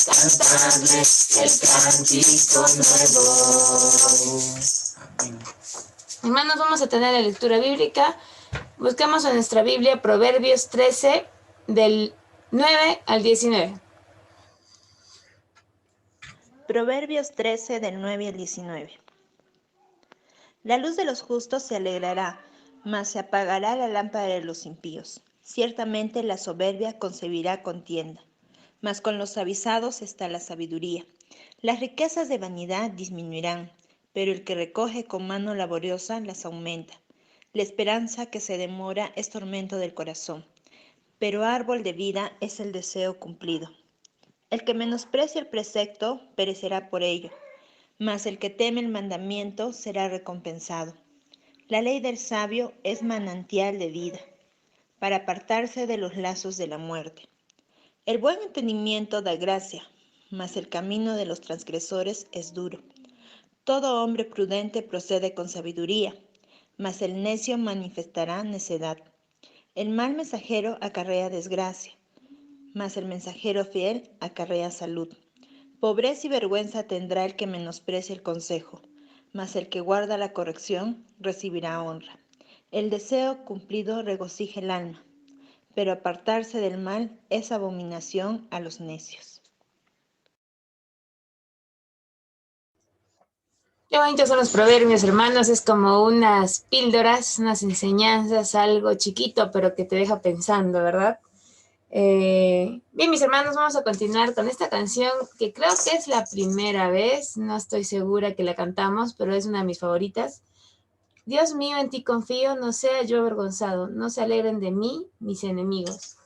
Cantadle el cántico nuevo. Amén. Hermanos, vamos a tener la lectura bíblica. Buscamos en nuestra Biblia Proverbios 13, del 9 al 19. Proverbios 13, del 9 al 19. La luz de los justos se alegrará, mas se apagará la lámpara de los impíos. Ciertamente la soberbia concebirá contienda, mas con los avisados está la sabiduría. Las riquezas de vanidad disminuirán, pero el que recoge con mano laboriosa las aumenta. La esperanza que se demora es tormento del corazón, pero árbol de vida es el deseo cumplido. El que menosprecia el precepto perecerá por ello, mas el que teme el mandamiento será recompensado. La ley del sabio es manantial de vida, para apartarse de los lazos de la muerte. El buen entendimiento da gracia, mas el camino de los transgresores es duro. Todo hombre prudente procede con sabiduría, mas el necio manifestará necedad. El mal mensajero acarrea desgracia, mas el mensajero fiel acarrea salud. Pobreza y vergüenza tendrá el que menosprecia el consejo, mas el que guarda la corrección recibirá honra. El deseo cumplido regocija el alma, pero apartarse del mal es abominación a los necios. Qué bonitos son los proverbios, hermanos. Es como unas píldoras, unas enseñanzas, algo chiquito, pero que te deja pensando, ¿verdad? Bien, mis hermanos, vamos a continuar con esta canción que creo que es la primera vez, no estoy segura que la cantamos, pero es una de mis favoritas. Dios mío, en ti confío, no sea yo avergonzado, no se alegren de mí mis enemigos.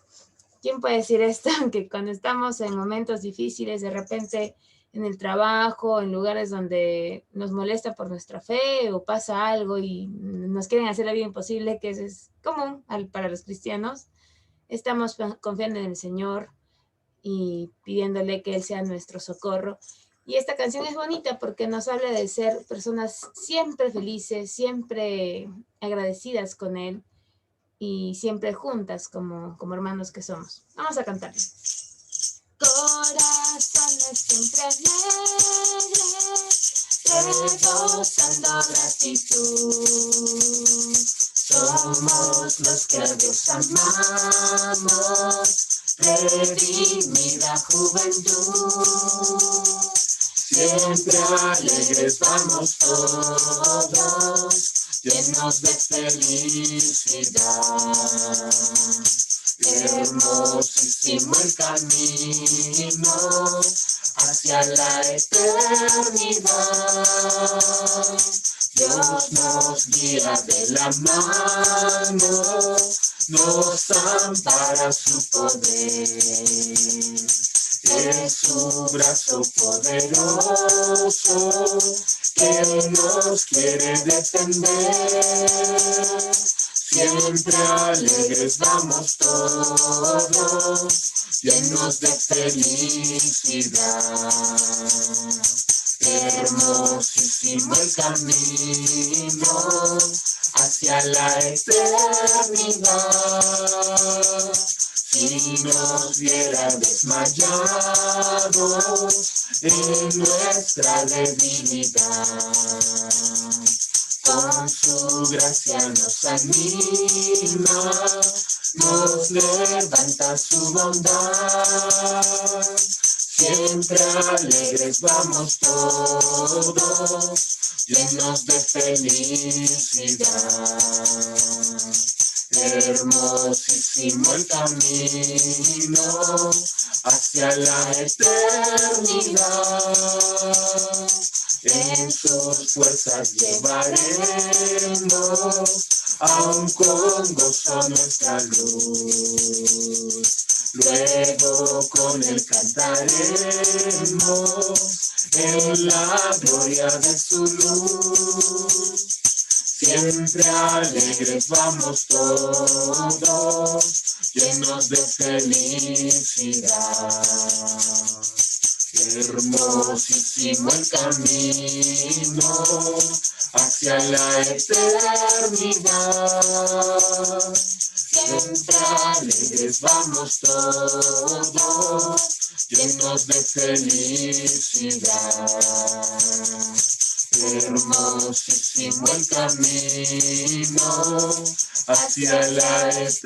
¿Quién puede decir esto? Que cuando estamos en momentos difíciles, de repente en el trabajo, en lugares donde nos molesta por nuestra fe o pasa algo y nos quieren hacer la vida imposible, que eso es común para los cristianos, estamos confiando en el Señor y pidiéndole que Él sea nuestro socorro. Y esta canción es bonita porque nos habla de ser personas siempre felices, siempre agradecidas con Él y siempre juntas como hermanos que somos. Vamos a cantar. Corazones siempre alegres, rebosando gratitud. Somos los que a Dios amamos, redimida juventud. Siempre alegres vamos todos, llenos de felicidad. Hermosísimo el camino hacia la eternidad. Dios nos guía de la mano, nos ampara su poder. Es su brazo poderoso que nos quiere defender. Siempre alegres vamos todos, llenos de felicidad. Hermosísimo el camino hacia la eternidad. Si nos viera desmayados en nuestra debilidad, con su gracia nos anima, nos levanta su bondad. Siempre alegres vamos todos, llenos de felicidad. Hermosísimo el camino hacia la eternidad. En sus fuerzas llevaremos aún con gozo nuestra luz. Luego con él cantaremos en la gloria de su luz. Siempre alegres vamos todos, llenos de felicidad. Hermosísimo el camino hacia la eternidad. Siempre alegres vamos todos, llenos de felicidad. Hermosísimo el camino hacia la eternidad.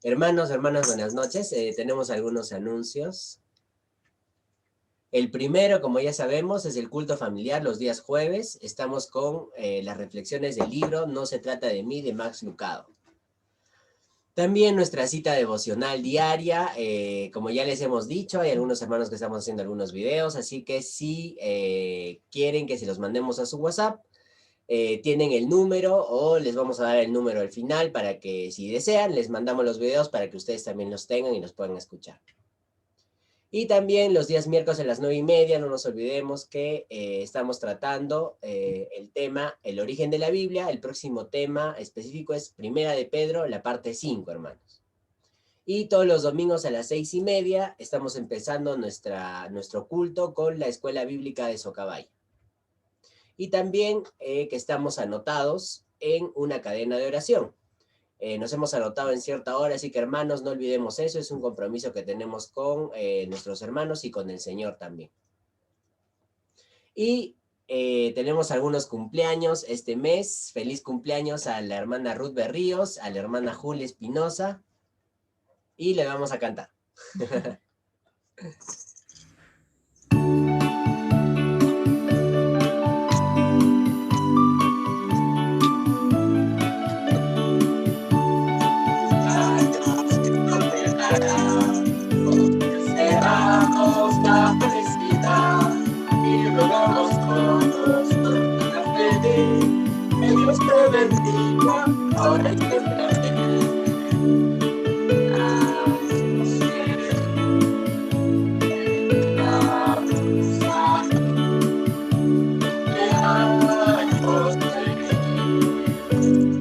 Hermanos, hermanas, buenas noches. Tenemos algunos anuncios. El primero, como ya sabemos, es el culto familiar los días jueves. Estamos con las reflexiones del libro No se trata de mí, de Max Lucado. También nuestra cita devocional diaria, como ya les hemos dicho, hay algunos hermanos que estamos haciendo algunos videos, así que si quieren que se los mandemos a su WhatsApp, tienen el número o les vamos a dar el número al final para que si desean les mandamos los videos para que ustedes también los tengan y los puedan escuchar. Y también los días miércoles a las 9:30, no nos olvidemos que estamos tratando el tema, el origen de la Biblia. El próximo tema específico es Primera de Pedro, la parte 5, hermanos. Y todos los domingos a las 6:30 estamos empezando nuestro culto con la Escuela Bíblica de Socabaya. Y también que estamos anotados en una cadena de oración. Nos hemos anotado en cierta hora, así que hermanos, no olvidemos eso, es un compromiso que tenemos con nuestros hermanos y con el Señor también. Y tenemos algunos cumpleaños este mes. Feliz cumpleaños a la hermana Ruth Berríos, a la hermana Julia Espinosa, y le vamos a cantar. Deseamos la felicidad y rogamos todos por una feliz. Que Dios te bendiga ahora y siempre.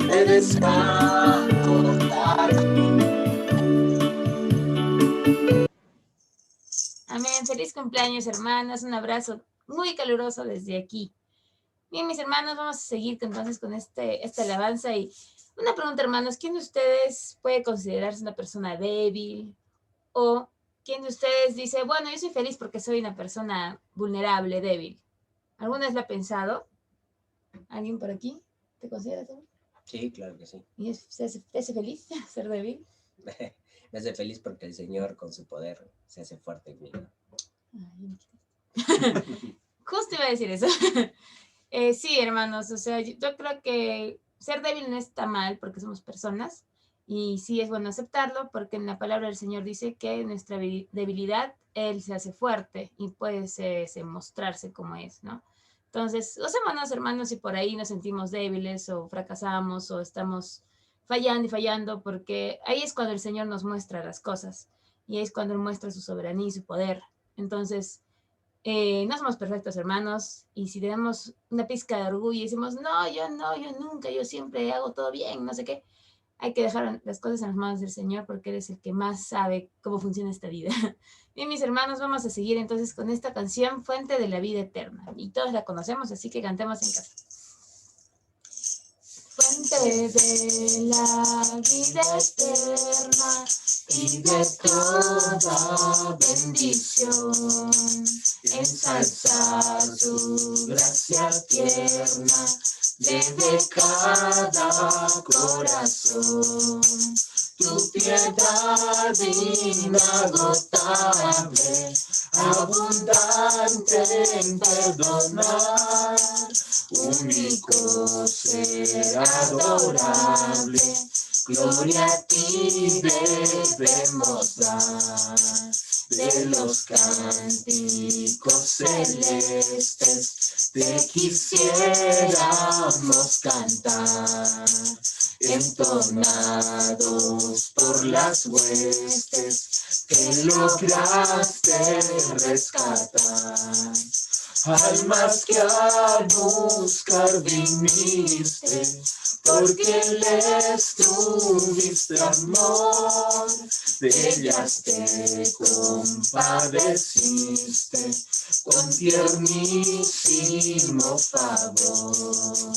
Te deseamos la Amén. Feliz cumpleaños, hermanas. Un abrazo muy caluroso desde aquí. Bien, mis hermanos, vamos a seguir entonces con esta alabanza. Y una pregunta, hermanos. ¿Quién de ustedes puede considerarse una persona débil? ¿O quién de ustedes dice, bueno, yo soy feliz porque soy una persona vulnerable, débil? ¿Alguna vez lo ha pensado? ¿Alguien por aquí? ¿Te consideras débil? Sí, claro que sí. ¿Y te hace feliz ser débil? Me hace feliz porque el Señor con su poder se hace fuerte en mí. Justo iba a decir eso. Sí, hermanos, o sea, yo creo que ser débil no está mal porque somos personas y sí es bueno aceptarlo porque en la palabra del Señor dice que en nuestra debilidad Él se hace fuerte y puede mostrarse como es, ¿no? Entonces, usémonos, hermanos, si por ahí nos sentimos débiles o fracasamos o estamos fallando y fallando, porque ahí es cuando el Señor nos muestra las cosas y ahí es cuando Él muestra su soberanía y su poder. Entonces, no somos perfectos, hermanos, y si tenemos una pizca de orgullo y decimos, no, yo nunca, yo siempre hago todo bien, no sé qué, hay que dejar las cosas en las manos del Señor porque Él es el que más sabe cómo funciona esta vida. Bien, mis hermanos, vamos a seguir entonces con esta canción, Fuente de la Vida Eterna, y todos la conocemos, así que cantemos en casa. Fuente de la vida eterna y de toda bendición, ensalzar su gracia tierna desde cada corazón. Tu piedad inagotable, abundante en perdonar, único ser adorable, gloria a ti debemos dar. De los cánticos celestes te quisiéramos cantar, entonados por las huestes que lograste rescatar. Almas que al buscar viniste, porque les tuviste amor, de ellas te compadeciste con tiernísimo favor.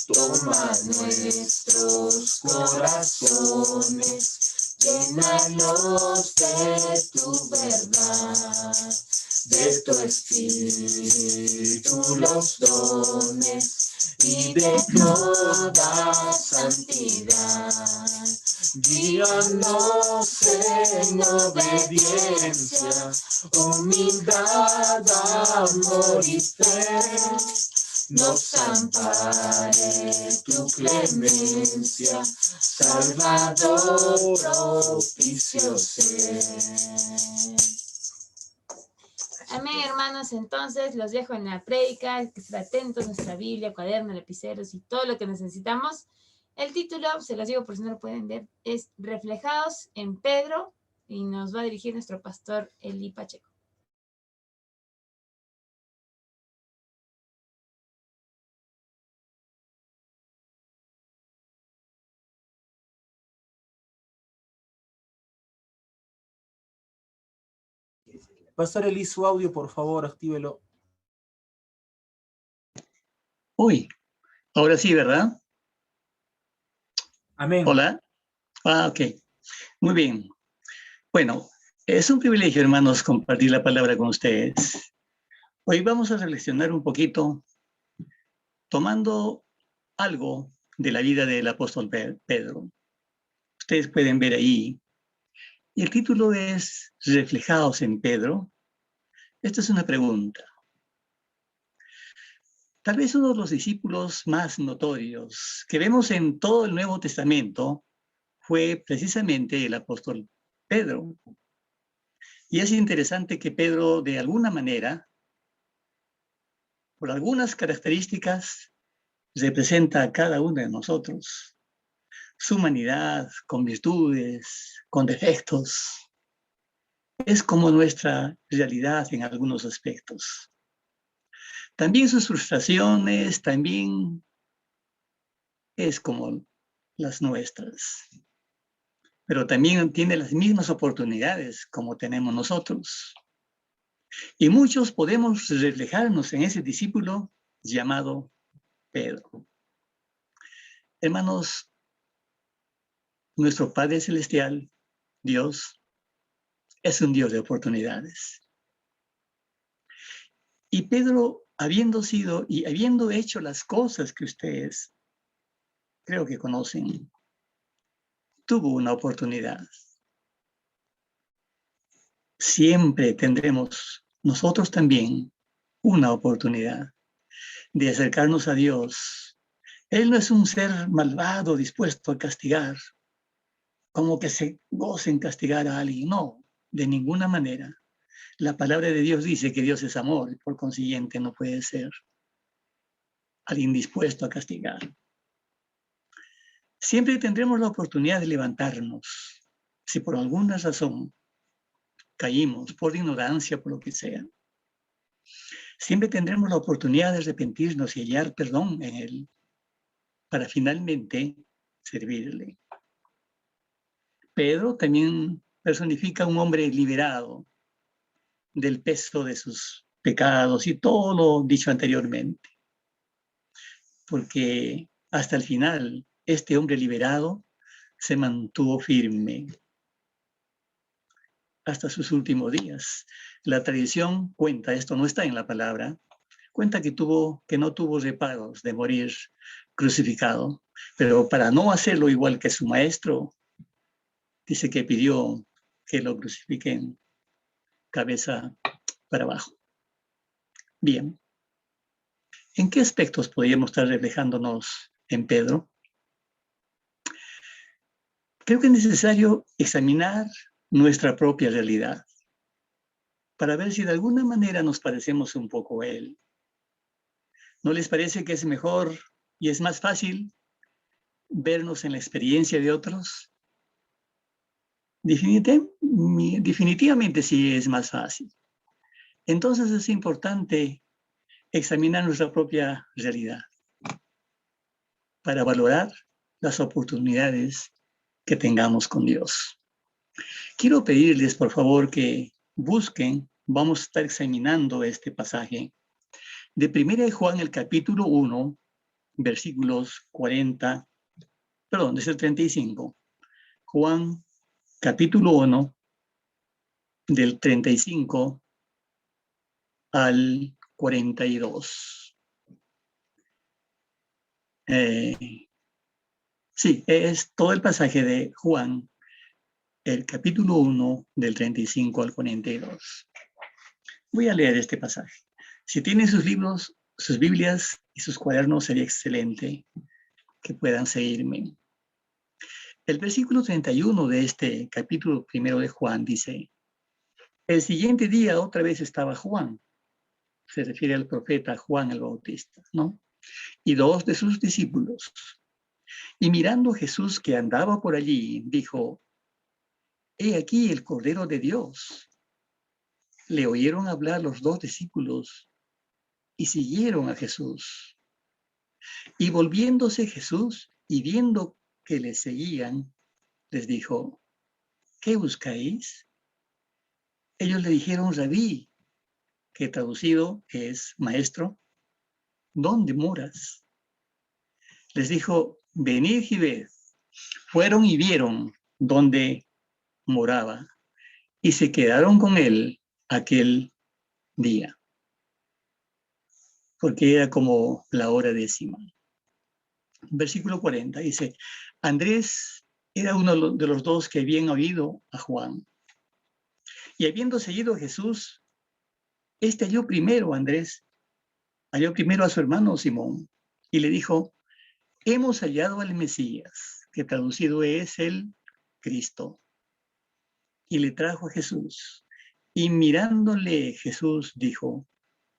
Toma nuestros corazones, llénalos de tu verdad, de tu espíritu los dones y de toda santidad. Guíanos en obediencia, humildad, amor y fe. Nos ampare tu clemencia, Salvador propicio ser. Amén, hermanos. Entonces los dejo en la prédica, que estén atentos a nuestra Biblia, cuaderno, lapiceros y todo lo que necesitamos. El título, se los digo por si no lo pueden ver, es Reflejados en Pedro, y nos va a dirigir nuestro pastor Eli Pacheco. Pastor Eli, su audio, por favor, actívelo. Uy, ahora sí, ¿verdad? Amén. Hola. Ok. Muy bien. Bueno, es un privilegio, hermanos, compartir la palabra con ustedes. Hoy vamos a reflexionar un poquito tomando algo de la vida del apóstol Pedro. Ustedes pueden ver ahí. Y el título es Reflejados en Pedro. Esta es una pregunta. Tal vez uno de los discípulos más notorios que vemos en todo el Nuevo Testamento fue precisamente el apóstol Pedro. Y es interesante que Pedro, de alguna manera, por algunas características, representa a cada uno de nosotros. Su humanidad, con virtudes, con defectos, es como nuestra realidad en algunos aspectos. También sus frustraciones, también es como las nuestras. Pero también tiene las mismas oportunidades como tenemos nosotros. Y muchos podemos reflejarnos en ese discípulo llamado Pedro. Hermanos, nuestro Padre Celestial, Dios, es un Dios de oportunidades. Y Pedro, habiendo sido y habiendo hecho las cosas que ustedes creo que conocen, tuvo una oportunidad. Siempre tendremos nosotros también una oportunidad de acercarnos a Dios. Él no es un ser malvado dispuesto a castigar, como que se goce en castigar a alguien. No, de ninguna manera. La palabra de Dios dice que Dios es amor y por consiguiente no puede ser alguien dispuesto a castigar. Siempre tendremos la oportunidad de levantarnos si por alguna razón caímos, por ignorancia, por lo que sea. Siempre tendremos la oportunidad de arrepentirnos y hallar perdón en Él para finalmente servirle. Pedro también personifica a un hombre liberado del peso de sus pecados y todo lo dicho anteriormente. Porque hasta el final, este hombre liberado se mantuvo firme hasta sus últimos días. La tradición cuenta, esto no está en la palabra, cuenta que no tuvo reparos de morir crucificado, pero para no hacerlo igual que su maestro, dice que pidió que lo crucifiquen cabeza para abajo. Bien. ¿En qué aspectos podríamos estar reflejándonos en Pedro? Creo que es necesario examinar nuestra propia realidad para ver si de alguna manera nos parecemos un poco a Él. ¿No les parece que es mejor y es más fácil vernos en la experiencia de otros? Definitivamente sí es más fácil. Entonces es importante examinar nuestra propia realidad para valorar las oportunidades que tengamos con Dios. Quiero pedirles, por favor, que busquen, vamos a estar examinando este pasaje de 1 Juan, el capítulo 1, versículos 40, perdón, desde el 35. Juan, capítulo 1, del 35 al 42. Sí, es todo el pasaje de Juan, el capítulo 1, del 35 al 42. Voy a leer este pasaje. Si tienen sus libros, sus Biblias y sus cuadernos, sería excelente que puedan seguirme. El versículo 31 de este capítulo 1 de Juan dice: el siguiente día otra vez estaba Juan, se refiere al profeta Juan el Bautista, ¿no? Y dos de sus discípulos. Y mirando a Jesús que andaba por allí, dijo: he aquí el Cordero de Dios. Le oyeron hablar los dos discípulos y siguieron a Jesús. Y volviéndose Jesús y viendo que le seguían, les dijo: ¿qué buscáis? Ellos le dijeron: Rabí, que traducido es maestro, ¿dónde moras? Les dijo: venid y ved. Fueron y vieron dónde moraba y se quedaron con él aquel día, porque era como la hora décima. Versículo 40 dice: Andrés era uno de los dos que habían oído a Juan. Y habiendo seguido a Jesús, halló primero a su hermano Simón, y le dijo: hemos hallado al Mesías, que traducido es el Cristo. Y le trajo a Jesús. Y mirándole Jesús dijo: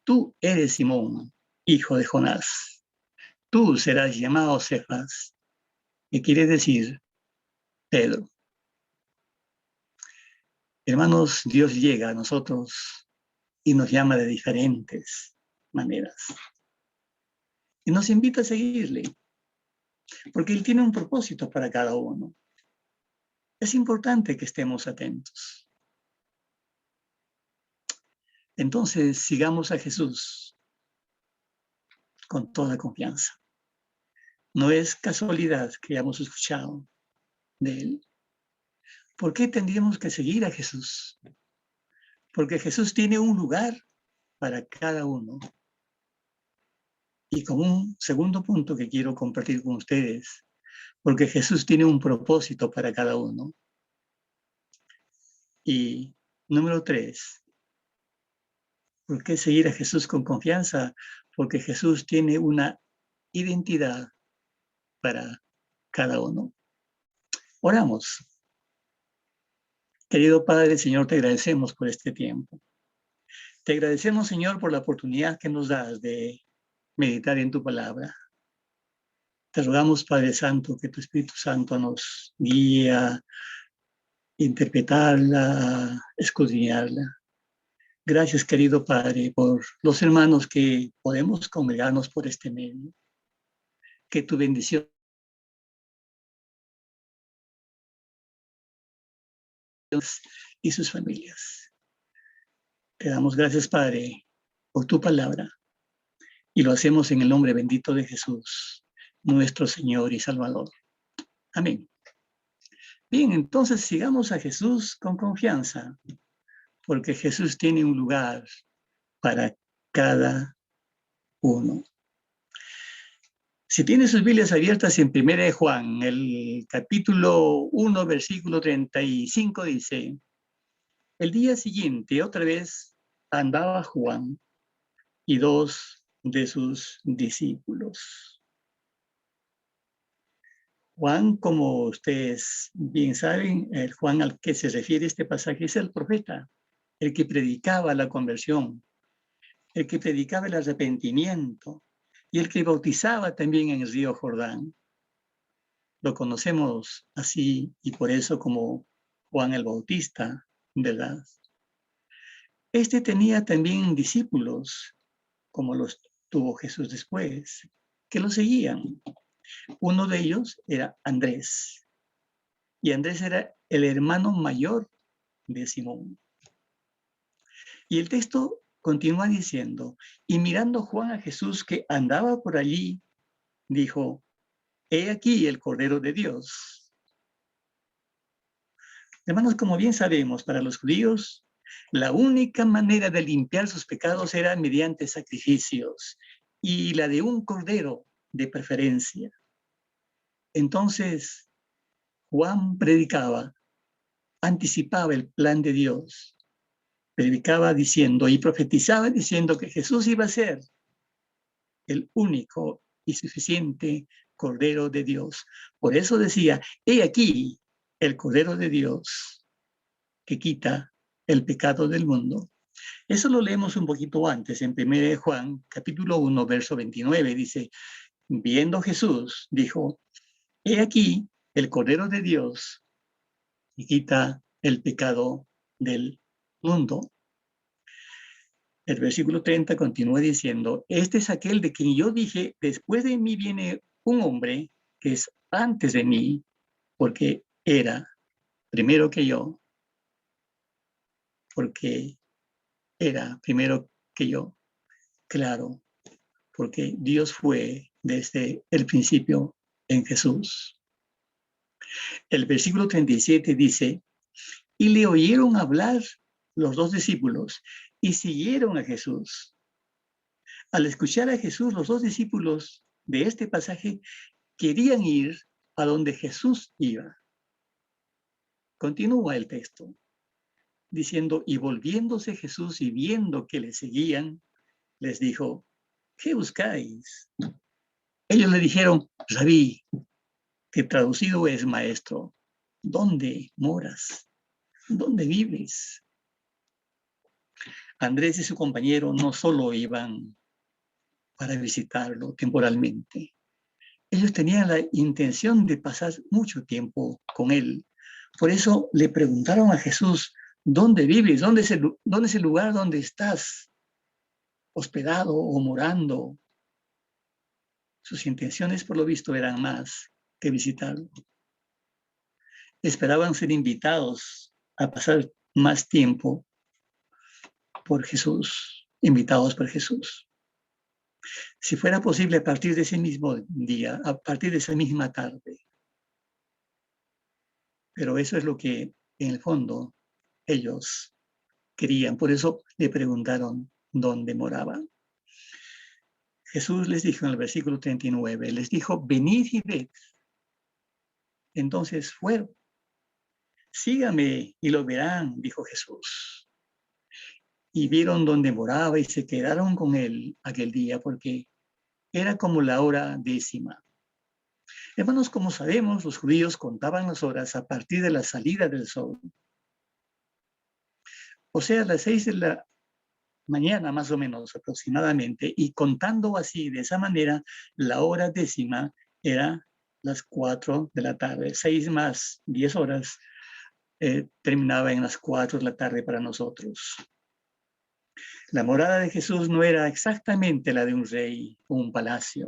tú eres Simón, hijo de Jonás. Tú serás llamado Cefas, que quiere decir Pedro. Hermanos, Dios llega a nosotros y nos llama de diferentes maneras. Y nos invita a seguirle, porque Él tiene un propósito para cada uno. Es importante que estemos atentos. Entonces, sigamos a Jesús con toda confianza. No es casualidad que hayamos escuchado de Él. ¿Por qué tendríamos que seguir a Jesús? Porque Jesús tiene un lugar para cada uno. Y como un segundo punto que quiero compartir con ustedes, porque Jesús tiene un propósito para cada uno. Y número 3, ¿por qué seguir a Jesús con confianza? Porque Jesús tiene una identidad para cada uno. Oramos. Querido Padre, Señor, te agradecemos por este tiempo. Te agradecemos, Señor, por la oportunidad que nos das de meditar en tu palabra. Te rogamos, Padre Santo, que tu Espíritu Santo nos guíe a interpretarla, escudriñarla. Gracias, querido Padre, por los hermanos que podemos congregarnos por este medio. Que tu bendición y sus familias. Te damos gracias, Padre, por tu palabra. Y lo hacemos en el nombre bendito de Jesús, nuestro Señor y Salvador. Amén. Bien, entonces sigamos a Jesús con confianza, porque Jesús tiene un lugar para cada uno. Si tiene sus Biblias abiertas en 1 de Juan, el capítulo 1, versículo 35 dice: el día siguiente, otra vez, andaba Juan y 2 de sus discípulos. Juan, como ustedes bien saben, el Juan al que se refiere este pasaje es el profeta, el que predicaba la conversión, el que predicaba el arrepentimiento y el que bautizaba también en el río Jordán. Lo conocemos así y por eso como Juan el Bautista, ¿verdad? Este tenía también discípulos, como los tuvo Jesús después, que lo seguían. Uno de ellos era Andrés, y Andrés era el hermano mayor de Simón. Y el texto continúa diciendo: y mirando Juan a Jesús que andaba por allí, dijo: he aquí el Cordero de Dios. Hermanos, como bien sabemos, para los judíos, la única manera de limpiar sus pecados era mediante sacrificios, y la de un cordero de preferencia. Entonces, Juan predicaba, anticipaba el plan de Dios, predicaba diciendo y profetizaba diciendo que Jesús iba a ser el único y suficiente Cordero de Dios. Por eso decía: he aquí el Cordero de Dios que quita el pecado del mundo. Eso lo leemos un poquito antes, en 1 de Juan, capítulo 1, verso 29, dice: viendo Jesús, dijo: he aquí el Cordero de Dios que quita el pecado del mundo. El versículo 30 continúa diciendo: este es aquel de quien yo dije: después de mí viene un hombre que es antes de mí, porque era primero que yo. Porque era primero que yo. Claro, porque Dios fue desde el principio en Jesús. El versículo 37 dice: y le oyeron hablar los 2 discípulos y siguieron a Jesús. Al escuchar a Jesús, los 2 discípulos de este pasaje querían ir a donde Jesús iba. Continúa el texto diciendo: y volviéndose Jesús y viendo que le seguían, les dijo: ¿qué buscáis? Ellos le dijeron: Rabí, que traducido es maestro, ¿dónde moras? ¿Dónde vives? Andrés y su compañero no solo iban para visitarlo temporalmente, ellos tenían la intención de pasar mucho tiempo con él. Por eso le preguntaron a Jesús: ¿dónde vives? ¿Dónde es el lugar donde estás hospedado o morando? Sus intenciones, por lo visto, eran más que visitarlo. Esperaban ser invitados a pasar más tiempo por Jesús, invitados por Jesús. Si fuera posible, a partir de ese mismo día, a partir de esa misma tarde. Pero eso es lo que, en el fondo, ellos querían. Por eso le preguntaron dónde moraban. Jesús les dijo en el versículo 39, les dijo: venid y ved. Entonces fueron. Sígame y lo verán, dijo Jesús. Y vieron dónde moraba y se quedaron con él aquel día porque era como la hora 10. Hermanos, como sabemos, los judíos contaban las horas a partir de la salida del sol. O sea, a las 6 de la mañana, más o menos, aproximadamente, y contando así, de esa manera, la hora 10 era las 4 de la tarde. 6 más 10 horas terminaba en las 4 de la tarde para nosotros. La morada de Jesús no era exactamente la de un rey o un palacio.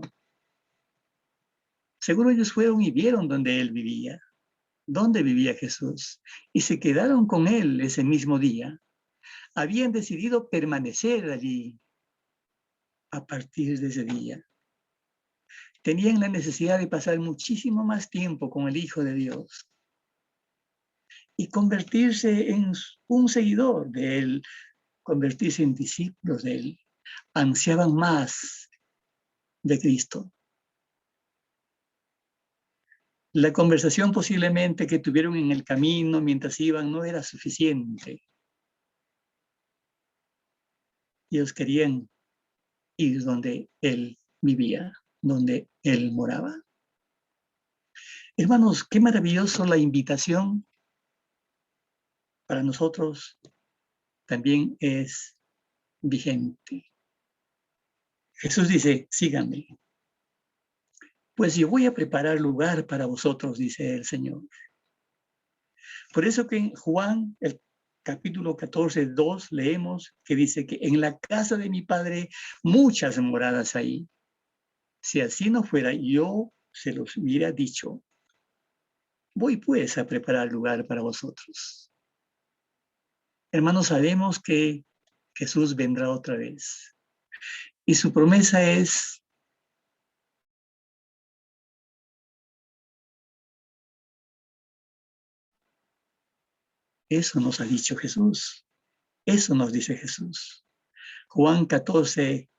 Seguro ellos fueron y vieron dónde él vivía, dónde vivía Jesús, y se quedaron con él ese mismo día. Habían decidido permanecer allí a partir de ese día. Tenían la necesidad de pasar muchísimo más tiempo con el Hijo de Dios y convertirse en un seguidor de él, convertirse en discípulos de él. Ansiaban más de Cristo. La conversación posiblemente que tuvieron en el camino mientras iban no era suficiente. Ellos querían ir donde él vivía, donde él moraba. Hermanos, qué maravilloso la invitación para nosotros también es vigente. Jesús dice, síganme. Pues yo voy a preparar lugar para vosotros, dice el Señor. Por eso que en Juan, el capítulo 14, 2, leemos que dice que en la casa de mi Padre muchas moradas hay. Si así no fuera, yo se los hubiera dicho. Voy pues a preparar lugar para vosotros. Hermanos, sabemos que Jesús vendrá otra vez. Y su promesa es eso nos ha dicho Jesús. Eso nos dice Jesús. Juan 14,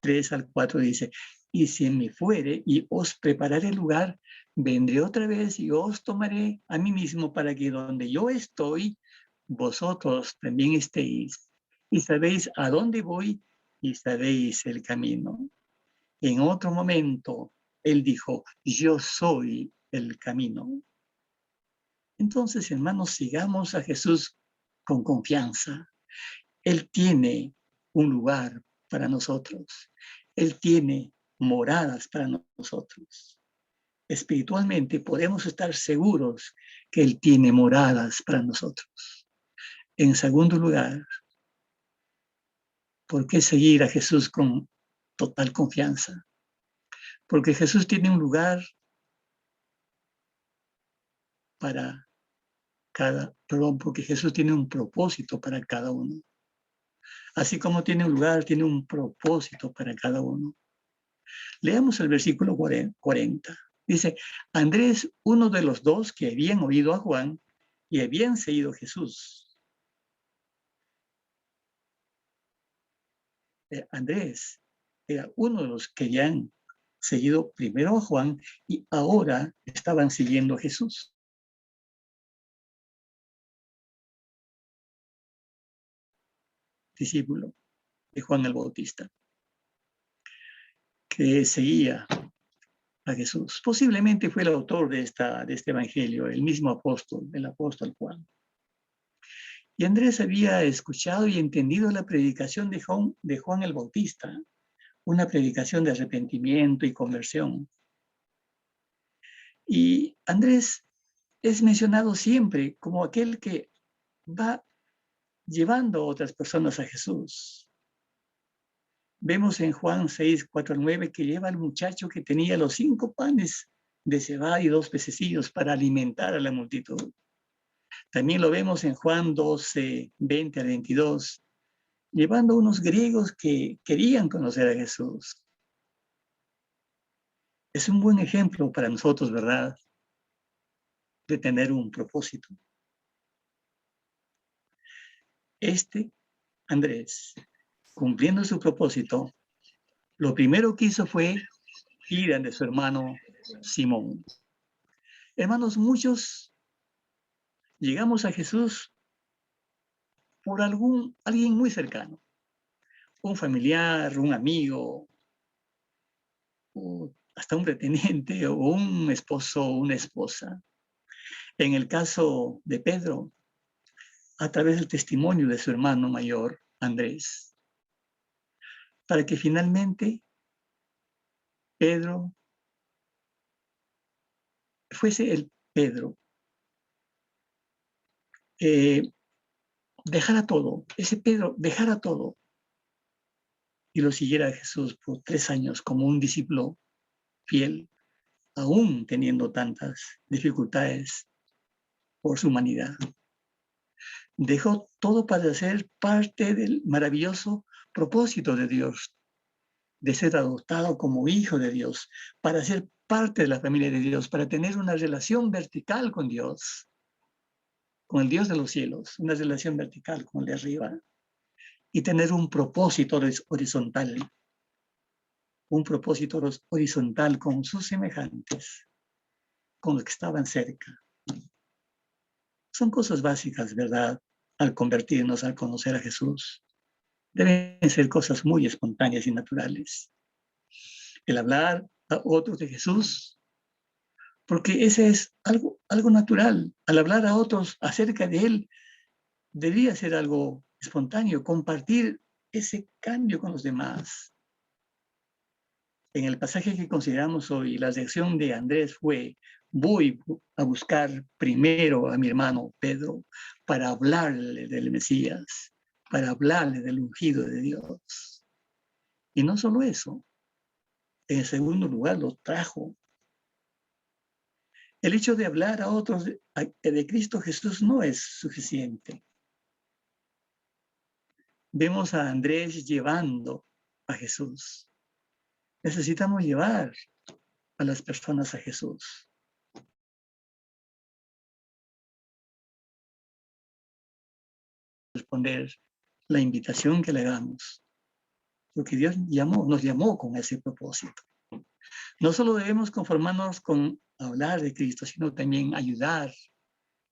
3 al 4 dice, y si me fuere y os prepararé lugar, vendré otra vez y os tomaré a mí mismo para que donde yo estoy, vosotros también estéis. Y sabéis a dónde voy y sabéis el camino. En otro momento, él dijo, yo soy el camino. Entonces, hermanos, sigamos a Jesús con confianza. Él tiene un lugar para nosotros. Él tiene moradas para nosotros. Espiritualmente podemos estar seguros que Él tiene moradas para nosotros. En segundo lugar, ¿por qué seguir a Jesús con total confianza? Porque Jesús tiene un lugar para porque Jesús tiene un propósito para cada uno. Así como tiene un lugar, tiene un propósito para cada uno. Leamos el versículo 40. Dice, Andrés, uno de los dos que habían oído a Juan y habían seguido a Jesús. Andrés era uno de los que habían seguido primero a Juan y ahora estaban siguiendo a Jesús. Discípulo de Juan el Bautista, que seguía a Jesús. Posiblemente fue el autor de este evangelio, el mismo apóstol, el apóstol Juan. Y Andrés había escuchado y entendido la predicación de Juan el Bautista, una predicación de arrepentimiento y conversión. Y Andrés es mencionado siempre como aquel que va llevando a otras personas a Jesús. Vemos en Juan 6, 4 al 9 que lleva al muchacho que tenía los 5 panes de cebada y 2 pececillos para alimentar a la multitud. También lo vemos en Juan 12, 20 al 22, llevando a unos griegos que querían conocer a Jesús. Es un buen ejemplo para nosotros, ¿verdad? De tener un propósito. Andrés, cumpliendo su propósito, lo primero que hizo fue ir ante su hermano Simón. Hermanos, muchos llegamos a Jesús por alguien muy cercano, un familiar, un amigo, o hasta un pretendiente, o un esposo o una esposa. En el caso de Pedro, a través del testimonio de su hermano mayor, Andrés, para que finalmente Pedro fuese el Pedro, dejara todo, ese Pedro dejara todo y lo siguiera a Jesús por 3 años como un discípulo fiel, aún teniendo tantas dificultades por su humanidad. Dejó todo para ser parte del maravilloso propósito de Dios, de ser adoptado como hijo de Dios, para ser parte de la familia de Dios, para tener una relación vertical con Dios, con el Dios de los cielos, una relación vertical con el de arriba, y tener un propósito horizontal con sus semejantes, con los que estaban cerca. Son cosas básicas, ¿verdad? Al convertirnos, al conocer a Jesús. Deben ser cosas muy espontáneas y naturales. El hablar a otros de Jesús, porque ese es algo natural. Al hablar a otros acerca de Él, debería ser algo espontáneo, compartir ese cambio con los demás. En el pasaje que consideramos hoy, la reacción de Andrés fue: voy a buscar primero a mi hermano Pedro para hablarle del Mesías, para hablarle del ungido de Dios. Y no solo eso, en segundo lugar lo trajo. El hecho de hablar a otros de Cristo Jesús no es suficiente. Vemos a Andrés llevando a Jesús. Necesitamos llevar a las personas a Jesús. Responder la invitación que le damos, porque Dios nos llamó con ese propósito. No solo debemos conformarnos con hablar de Cristo, sino también ayudar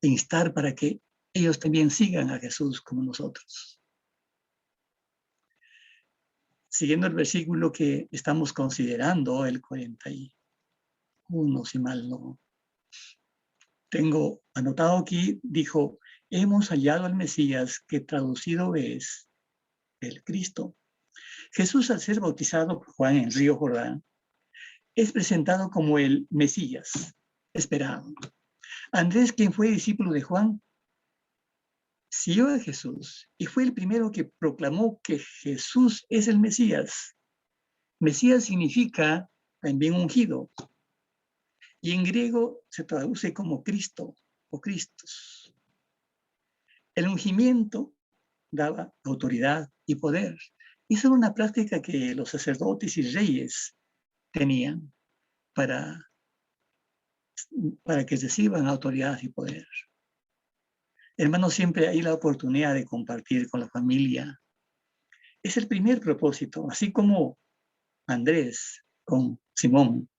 e instar para que ellos también sigan a Jesús como nosotros. Siguiendo el versículo que estamos considerando, el 41, si mal no tengo anotado aquí, dijo: hemos hallado al Mesías, que traducido es el Cristo. Jesús, al ser bautizado por Juan en el río Jordán, es presentado como el Mesías esperado. Andrés, quien fue discípulo de Juan, siguió a Jesús y fue el primero que proclamó que Jesús es el Mesías. Mesías significa también ungido, y en griego se traduce como Cristo o Cristos. El ungimiento daba autoridad y poder. Y eso era una práctica que los sacerdotes y reyes tenían para que reciban autoridad y poder. Hermanos, siempre hay la oportunidad de compartir con la familia. Es el primer propósito, así como Andrés con Simón.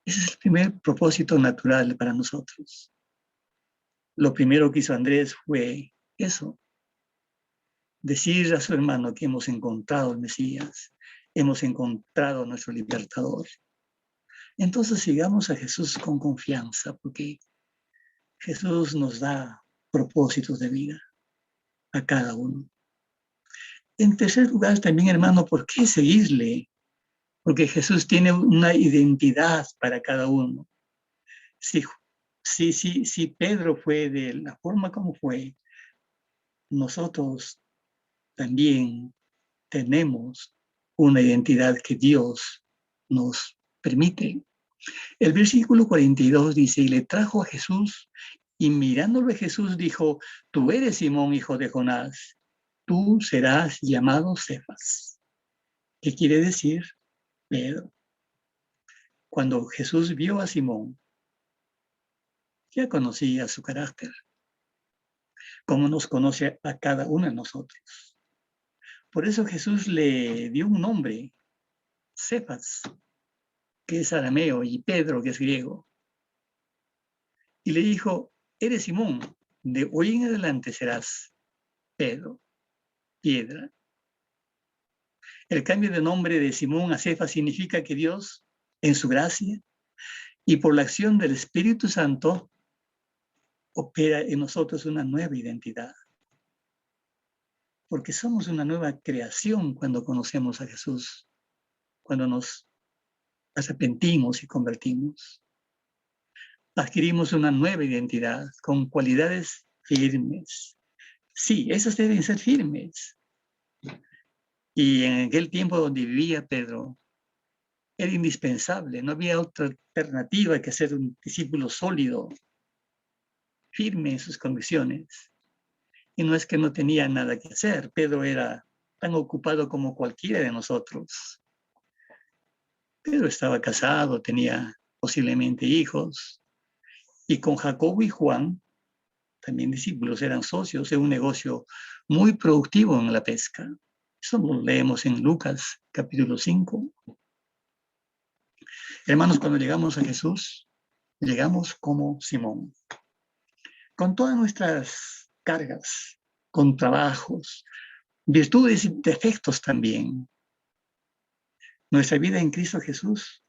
Ese es el primer propósito natural para nosotros. Lo primero que hizo Andrés fue eso: decir a su hermano que hemos encontrado al Mesías, hemos encontrado a nuestro libertador. Entonces sigamos a Jesús con confianza, porque Jesús nos da propósitos de vida a cada uno. En tercer lugar, también, hermano, ¿por qué seguirle? Porque Jesús tiene una identidad para cada uno. Si Pedro fue de la forma como fue, nosotros también tenemos una identidad que Dios nos permite. El versículo 42 dice: y le trajo a Jesús, y mirándolo a Jesús dijo: tú eres Simón, hijo de Jonás, tú serás llamado Cefas. ¿Qué quiere decir? Pedro. Cuando Jesús vio a Simón, ya conocía su carácter, como nos conoce a cada uno de nosotros. Por eso Jesús le dio un nombre, Cefas, que es arameo, y Pedro, que es griego. y le dijo, eres Simón, de hoy en adelante serás Pedro, piedra. El cambio de nombre de Simón a Cefas significa que Dios, en su gracia y por la acción del Espíritu Santo, opera en nosotros una nueva identidad. Porque somos una nueva creación cuando conocemos a Jesús, cuando nos arrepentimos y convertimos. Adquirimos una nueva identidad con cualidades firmes. Sí, esas deben ser firmes. Y en aquel tiempo donde vivía Pedro, era indispensable, no había otra alternativa que ser un discípulo sólido, firme en sus convicciones. Y no es que no tenía nada que hacer, Pedro era tan ocupado como cualquiera de nosotros. Pedro estaba casado, tenía posiblemente hijos, y con Jacobo y Juan, también discípulos, eran socios de un negocio muy productivo en la pesca. Eso lo leemos en Lucas, capítulo 5. Hermanos, cuando llegamos a Jesús, llegamos como Simón, con todas nuestras cargas, con trabajos, virtudes y defectos también. Nuestra vida en Cristo Jesús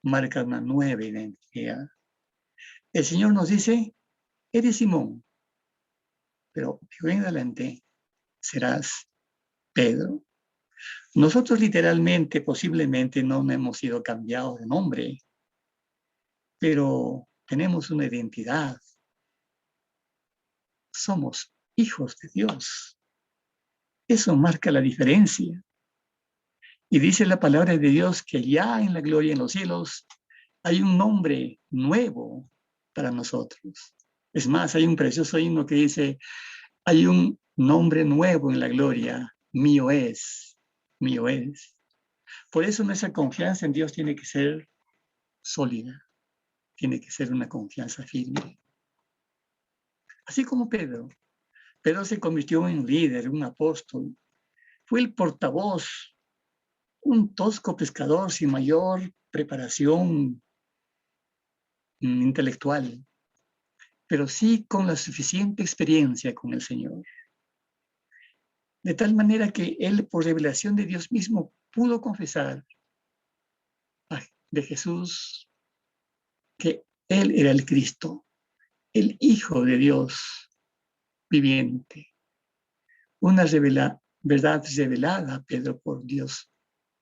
marca una nueva identidad. El Señor nos dice, eres Simón, pero de hoy en adelante serás Pedro. Nosotros literalmente, posiblemente, no hemos sido cambiados de nombre, pero tenemos una identidad. Somos hijos de Dios. Eso marca la diferencia. Y dice la palabra de Dios que ya en la gloria en los cielos hay un nombre nuevo para nosotros. Es más, hay un precioso himno que dice, hay un nombre nuevo en la gloria, mío es, mío es. Por eso nuestra confianza en Dios tiene que ser sólida, tiene que ser una confianza firme. Así como Pedro. Pedro se convirtió en líder, un apóstol. Fue el portavoz, un tosco pescador sin mayor preparación intelectual, pero sí con la suficiente experiencia con el Señor. De tal manera que él, por revelación de Dios mismo, pudo confesar de Jesús que él era el Cristo, el Hijo de Dios viviente. Una verdad revelada a Pedro por Dios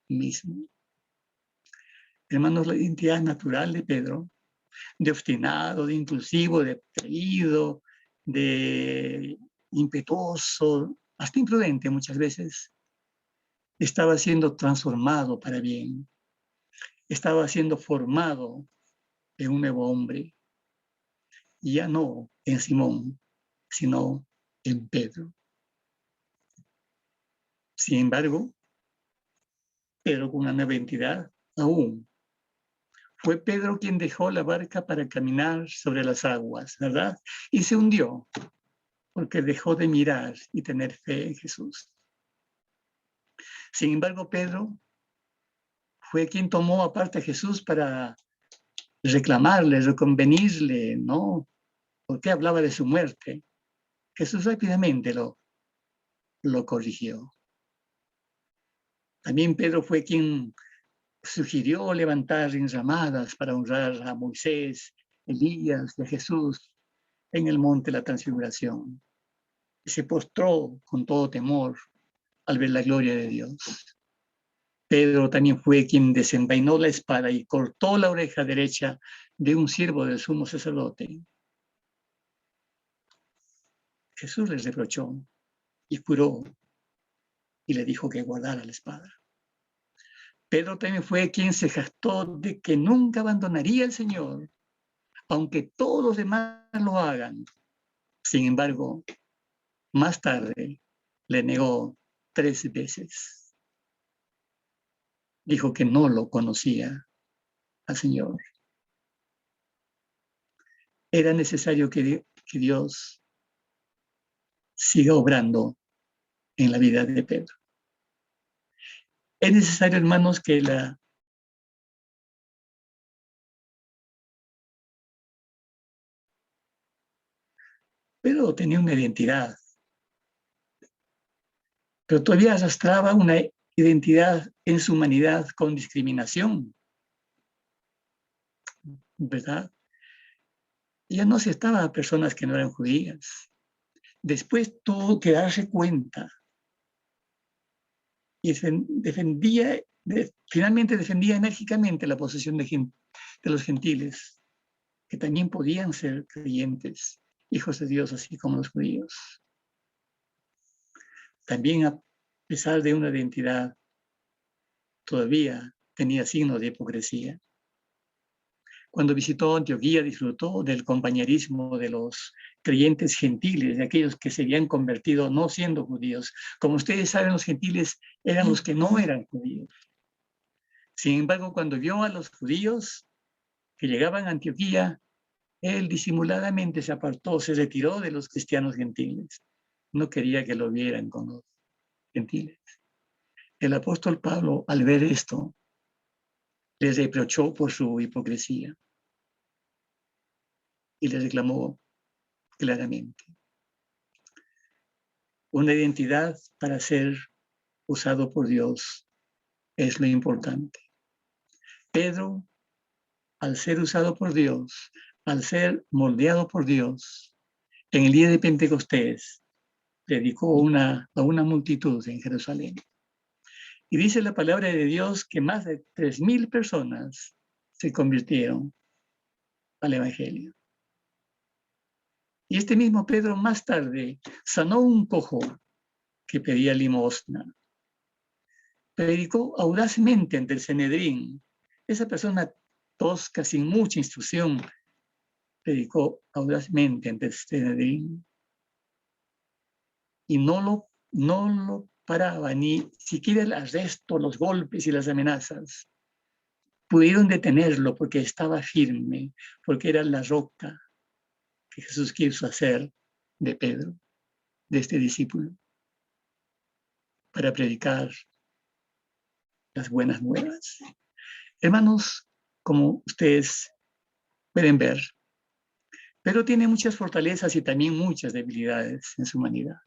mismo. Hermanos, la identidad natural de Pedro, de obstinado, de impulsivo, de atrevido, de impetuoso, hasta imprudente muchas veces, estaba siendo transformado para bien. Estaba siendo formado en un nuevo hombre. Y ya no en Simón, sino en Pedro. Sin embargo, Pedro con una nueva identidad aún. Fue Pedro quien dejó la barca para caminar sobre las aguas, ¿verdad? Y se hundió porque dejó de mirar y tener fe en Jesús. Sin embargo, Pedro fue quien tomó aparte a Jesús para reclamarle, reconvenirle, ¿no? Porque hablaba de su muerte. Jesús rápidamente lo corrigió. También Pedro fue quien sugirió levantar enramadas para honrar a Moisés, Elías y a Jesús en el monte de la Transfiguración. Y se postró con todo temor al ver la gloria de Dios. Pedro también fue quien desenvainó la espada y cortó la oreja derecha de un siervo del sumo sacerdote. Jesús les reprochó y juró y le dijo que guardara la espada. Pedro también fue quien se jactó de que nunca abandonaría al Señor, aunque todos los demás lo hagan. Sin embargo, más tarde le negó 3 veces. Dijo que no lo conocía al Señor. Era necesario que Dios siga obrando en la vida de Pedro. Es necesario, hermanos, que la pero tenía una identidad. Pero todavía arrastraba una identidad en su humanidad con discriminación, ¿verdad? Ya no aceptaba a personas que no eran judías. Después tuvo que darse cuenta y finalmente defendía enérgicamente la posesión de los gentiles, que también podían ser creyentes, hijos de Dios, así como los judíos. También, a pesar de una identidad, todavía tenía signos de hipocresía. Cuando visitó Antioquía, disfrutó del compañerismo de los creyentes gentiles, de aquellos que se habían convertido no siendo judíos. Como ustedes saben, los gentiles eran los que no eran judíos. Sin embargo, cuando vio a los judíos que llegaban a Antioquía, él disimuladamente se apartó, se retiró de los cristianos gentiles. No quería que lo vieran con los gentiles. El apóstol Pablo, al ver esto, les reprochó por su hipocresía y les reclamó claramente. Una identidad para ser usado por Dios es lo importante. Pedro, al ser usado por Dios, al ser moldeado por Dios, en el día de Pentecostés, predicó a una multitud en Jerusalén. Y dice la palabra de Dios que más de 3,000 personas se convirtieron al Evangelio. Y este mismo Pedro más tarde sanó un cojo que pedía limosna. Predicó audazmente ante el Sanedrín. Esa persona tosca, sin mucha instrucción, predicó audazmente ante el Sanedrín. Y no lo paraba, ni siquiera el arresto, los golpes y las amenazas pudieron detenerlo porque estaba firme, porque era la roca que Jesús quiso hacer de Pedro, de este discípulo, para predicar las buenas nuevas. Hermanos, como ustedes pueden ver, Pedro tiene muchas fortalezas y también muchas debilidades en su humanidad.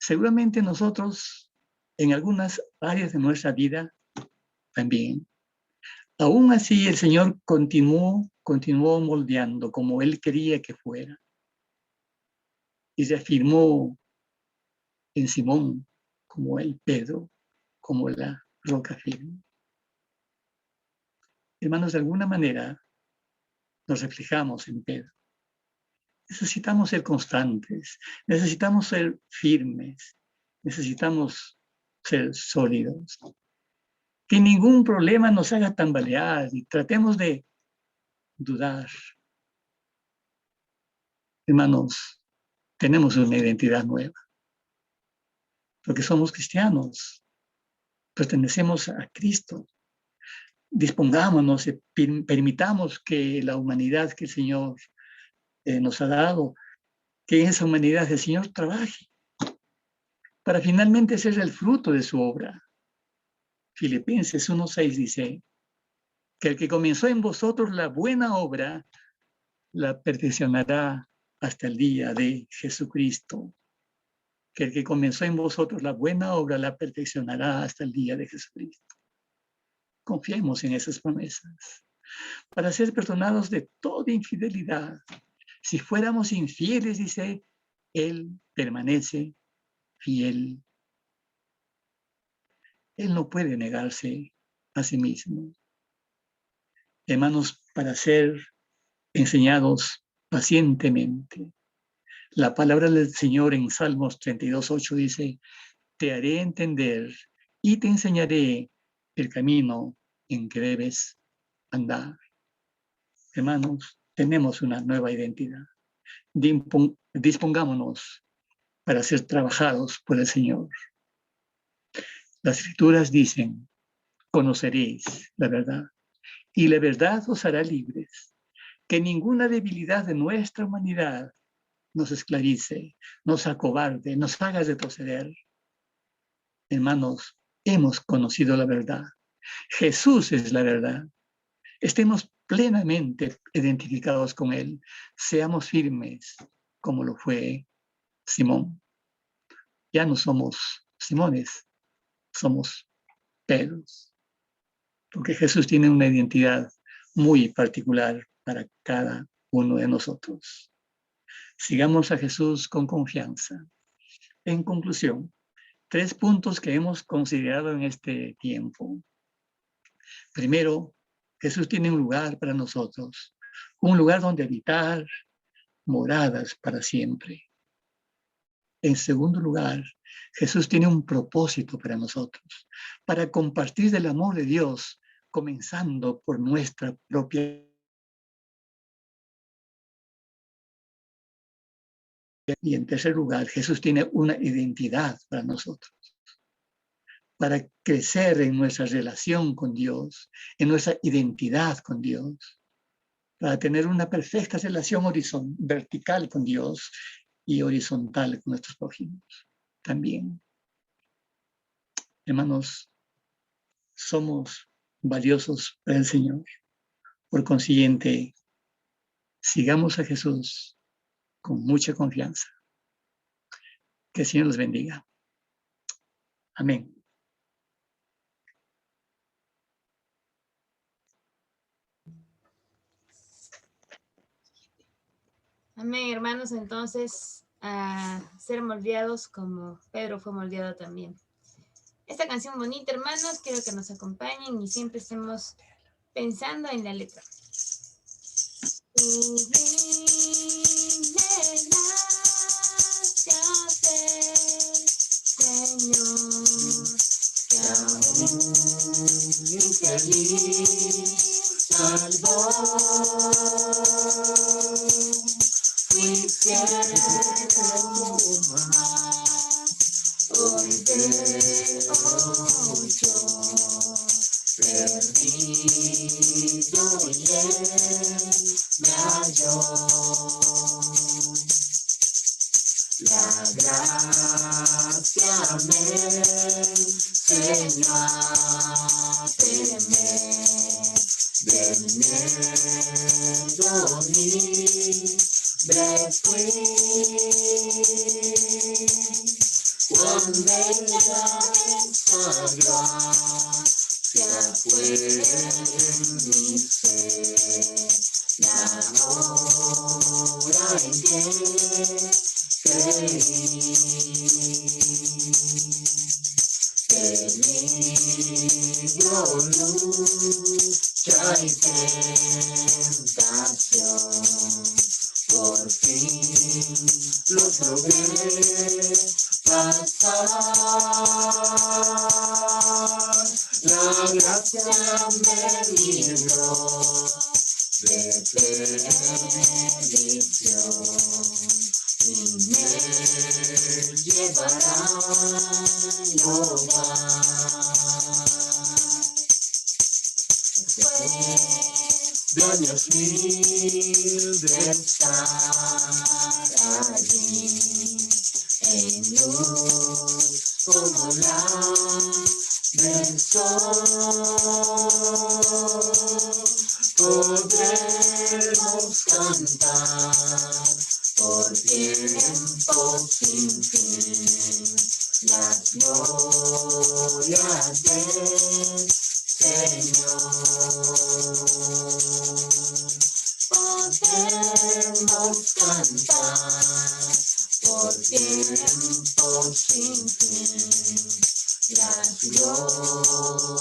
Seguramente nosotros, en algunas áreas de nuestra vida, también. Aún así, el Señor continuó moldeando como Él quería que fuera. Y se afirmó en Simón como el Pedro, como la roca firme. Hermanos, de alguna manera nos reflejamos en Pedro. Necesitamos ser constantes, necesitamos ser firmes, necesitamos ser sólidos. Que ningún problema nos haga tambalear y tratemos de dudar. Hermanos, tenemos una identidad nueva, porque somos cristianos, pertenecemos a Cristo. Dispongámonos, permitamos que la humanidad que el Señor nos ha dado, que en esa humanidad el Señor trabaje, para finalmente ser el fruto de su obra. Filipenses 1:6 dice que el que comenzó en vosotros la buena obra, la perfeccionará hasta el día de Jesucristo. Que el que comenzó en vosotros la buena obra, la perfeccionará hasta el día de Jesucristo. Confiemos en esas promesas, para ser perdonados de toda infidelidad. Si fuéramos infieles, dice, Él permanece fiel. Él no puede negarse a sí mismo. Hermanos, para ser enseñados pacientemente. La palabra del Señor en Salmos 32:8 dice, te haré entender y te enseñaré el camino en que debes andar. Hermanos, tenemos una nueva identidad. Dispongámonos para ser trabajados por el Señor. Las Escrituras dicen, conoceréis la verdad y la verdad os hará libres. Que ninguna debilidad de nuestra humanidad nos esclavice, nos acobarde, nos haga retroceder. Hermanos, hemos conocido la verdad. Jesús es la verdad. Estemos plenamente identificados con Él. Seamos firmes, como lo fue Simón. Ya no somos Simones, somos Pedros, porque Jesús tiene una identidad muy particular para cada uno de nosotros. Sigamos a Jesús con confianza. En conclusión, 3 puntos que hemos considerado en este tiempo. Primero, Jesús tiene un lugar para nosotros, un lugar donde habitar, moradas para siempre. En segundo lugar, Jesús tiene un propósito para nosotros, para compartir del amor de Dios, comenzando por nuestra propia. Y en tercer lugar, Jesús tiene una identidad para nosotros, para crecer en nuestra relación con Dios, en nuestra identidad con Dios, para tener una perfecta relación vertical con Dios y horizontal con nuestros prójimos también. Hermanos, somos valiosos para el Señor. Por consiguiente, sigamos a Jesús con mucha confianza. Que el Señor los bendiga. Amén. Amén, hermanos. Entonces, a ser moldeados como Pedro fue moldeado también. Esta canción bonita, hermanos, quiero que nos acompañen y siempre estemos pensando en la letra. Señor, que aún infeliz salvó, fui fiel más, hoy veo yo perdido y él me halló. La gracia me enseñó a temer, del miedo libre fui. Cuando ella esa gracia fue en mi ser, la hora en que peligro, lucha y tentación, por fin los logré pasar. La gracia me libró de perdición y me llevará al hogar. Después de años mil de estar allí en luz como la del sol, podremos cantar por tiempo sin fin las glorias del Señor. Podremos cantar por tiempo sin fin las glorias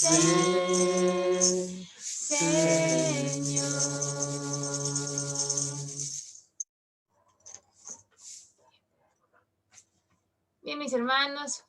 del Señor. Bien, mis hermanos,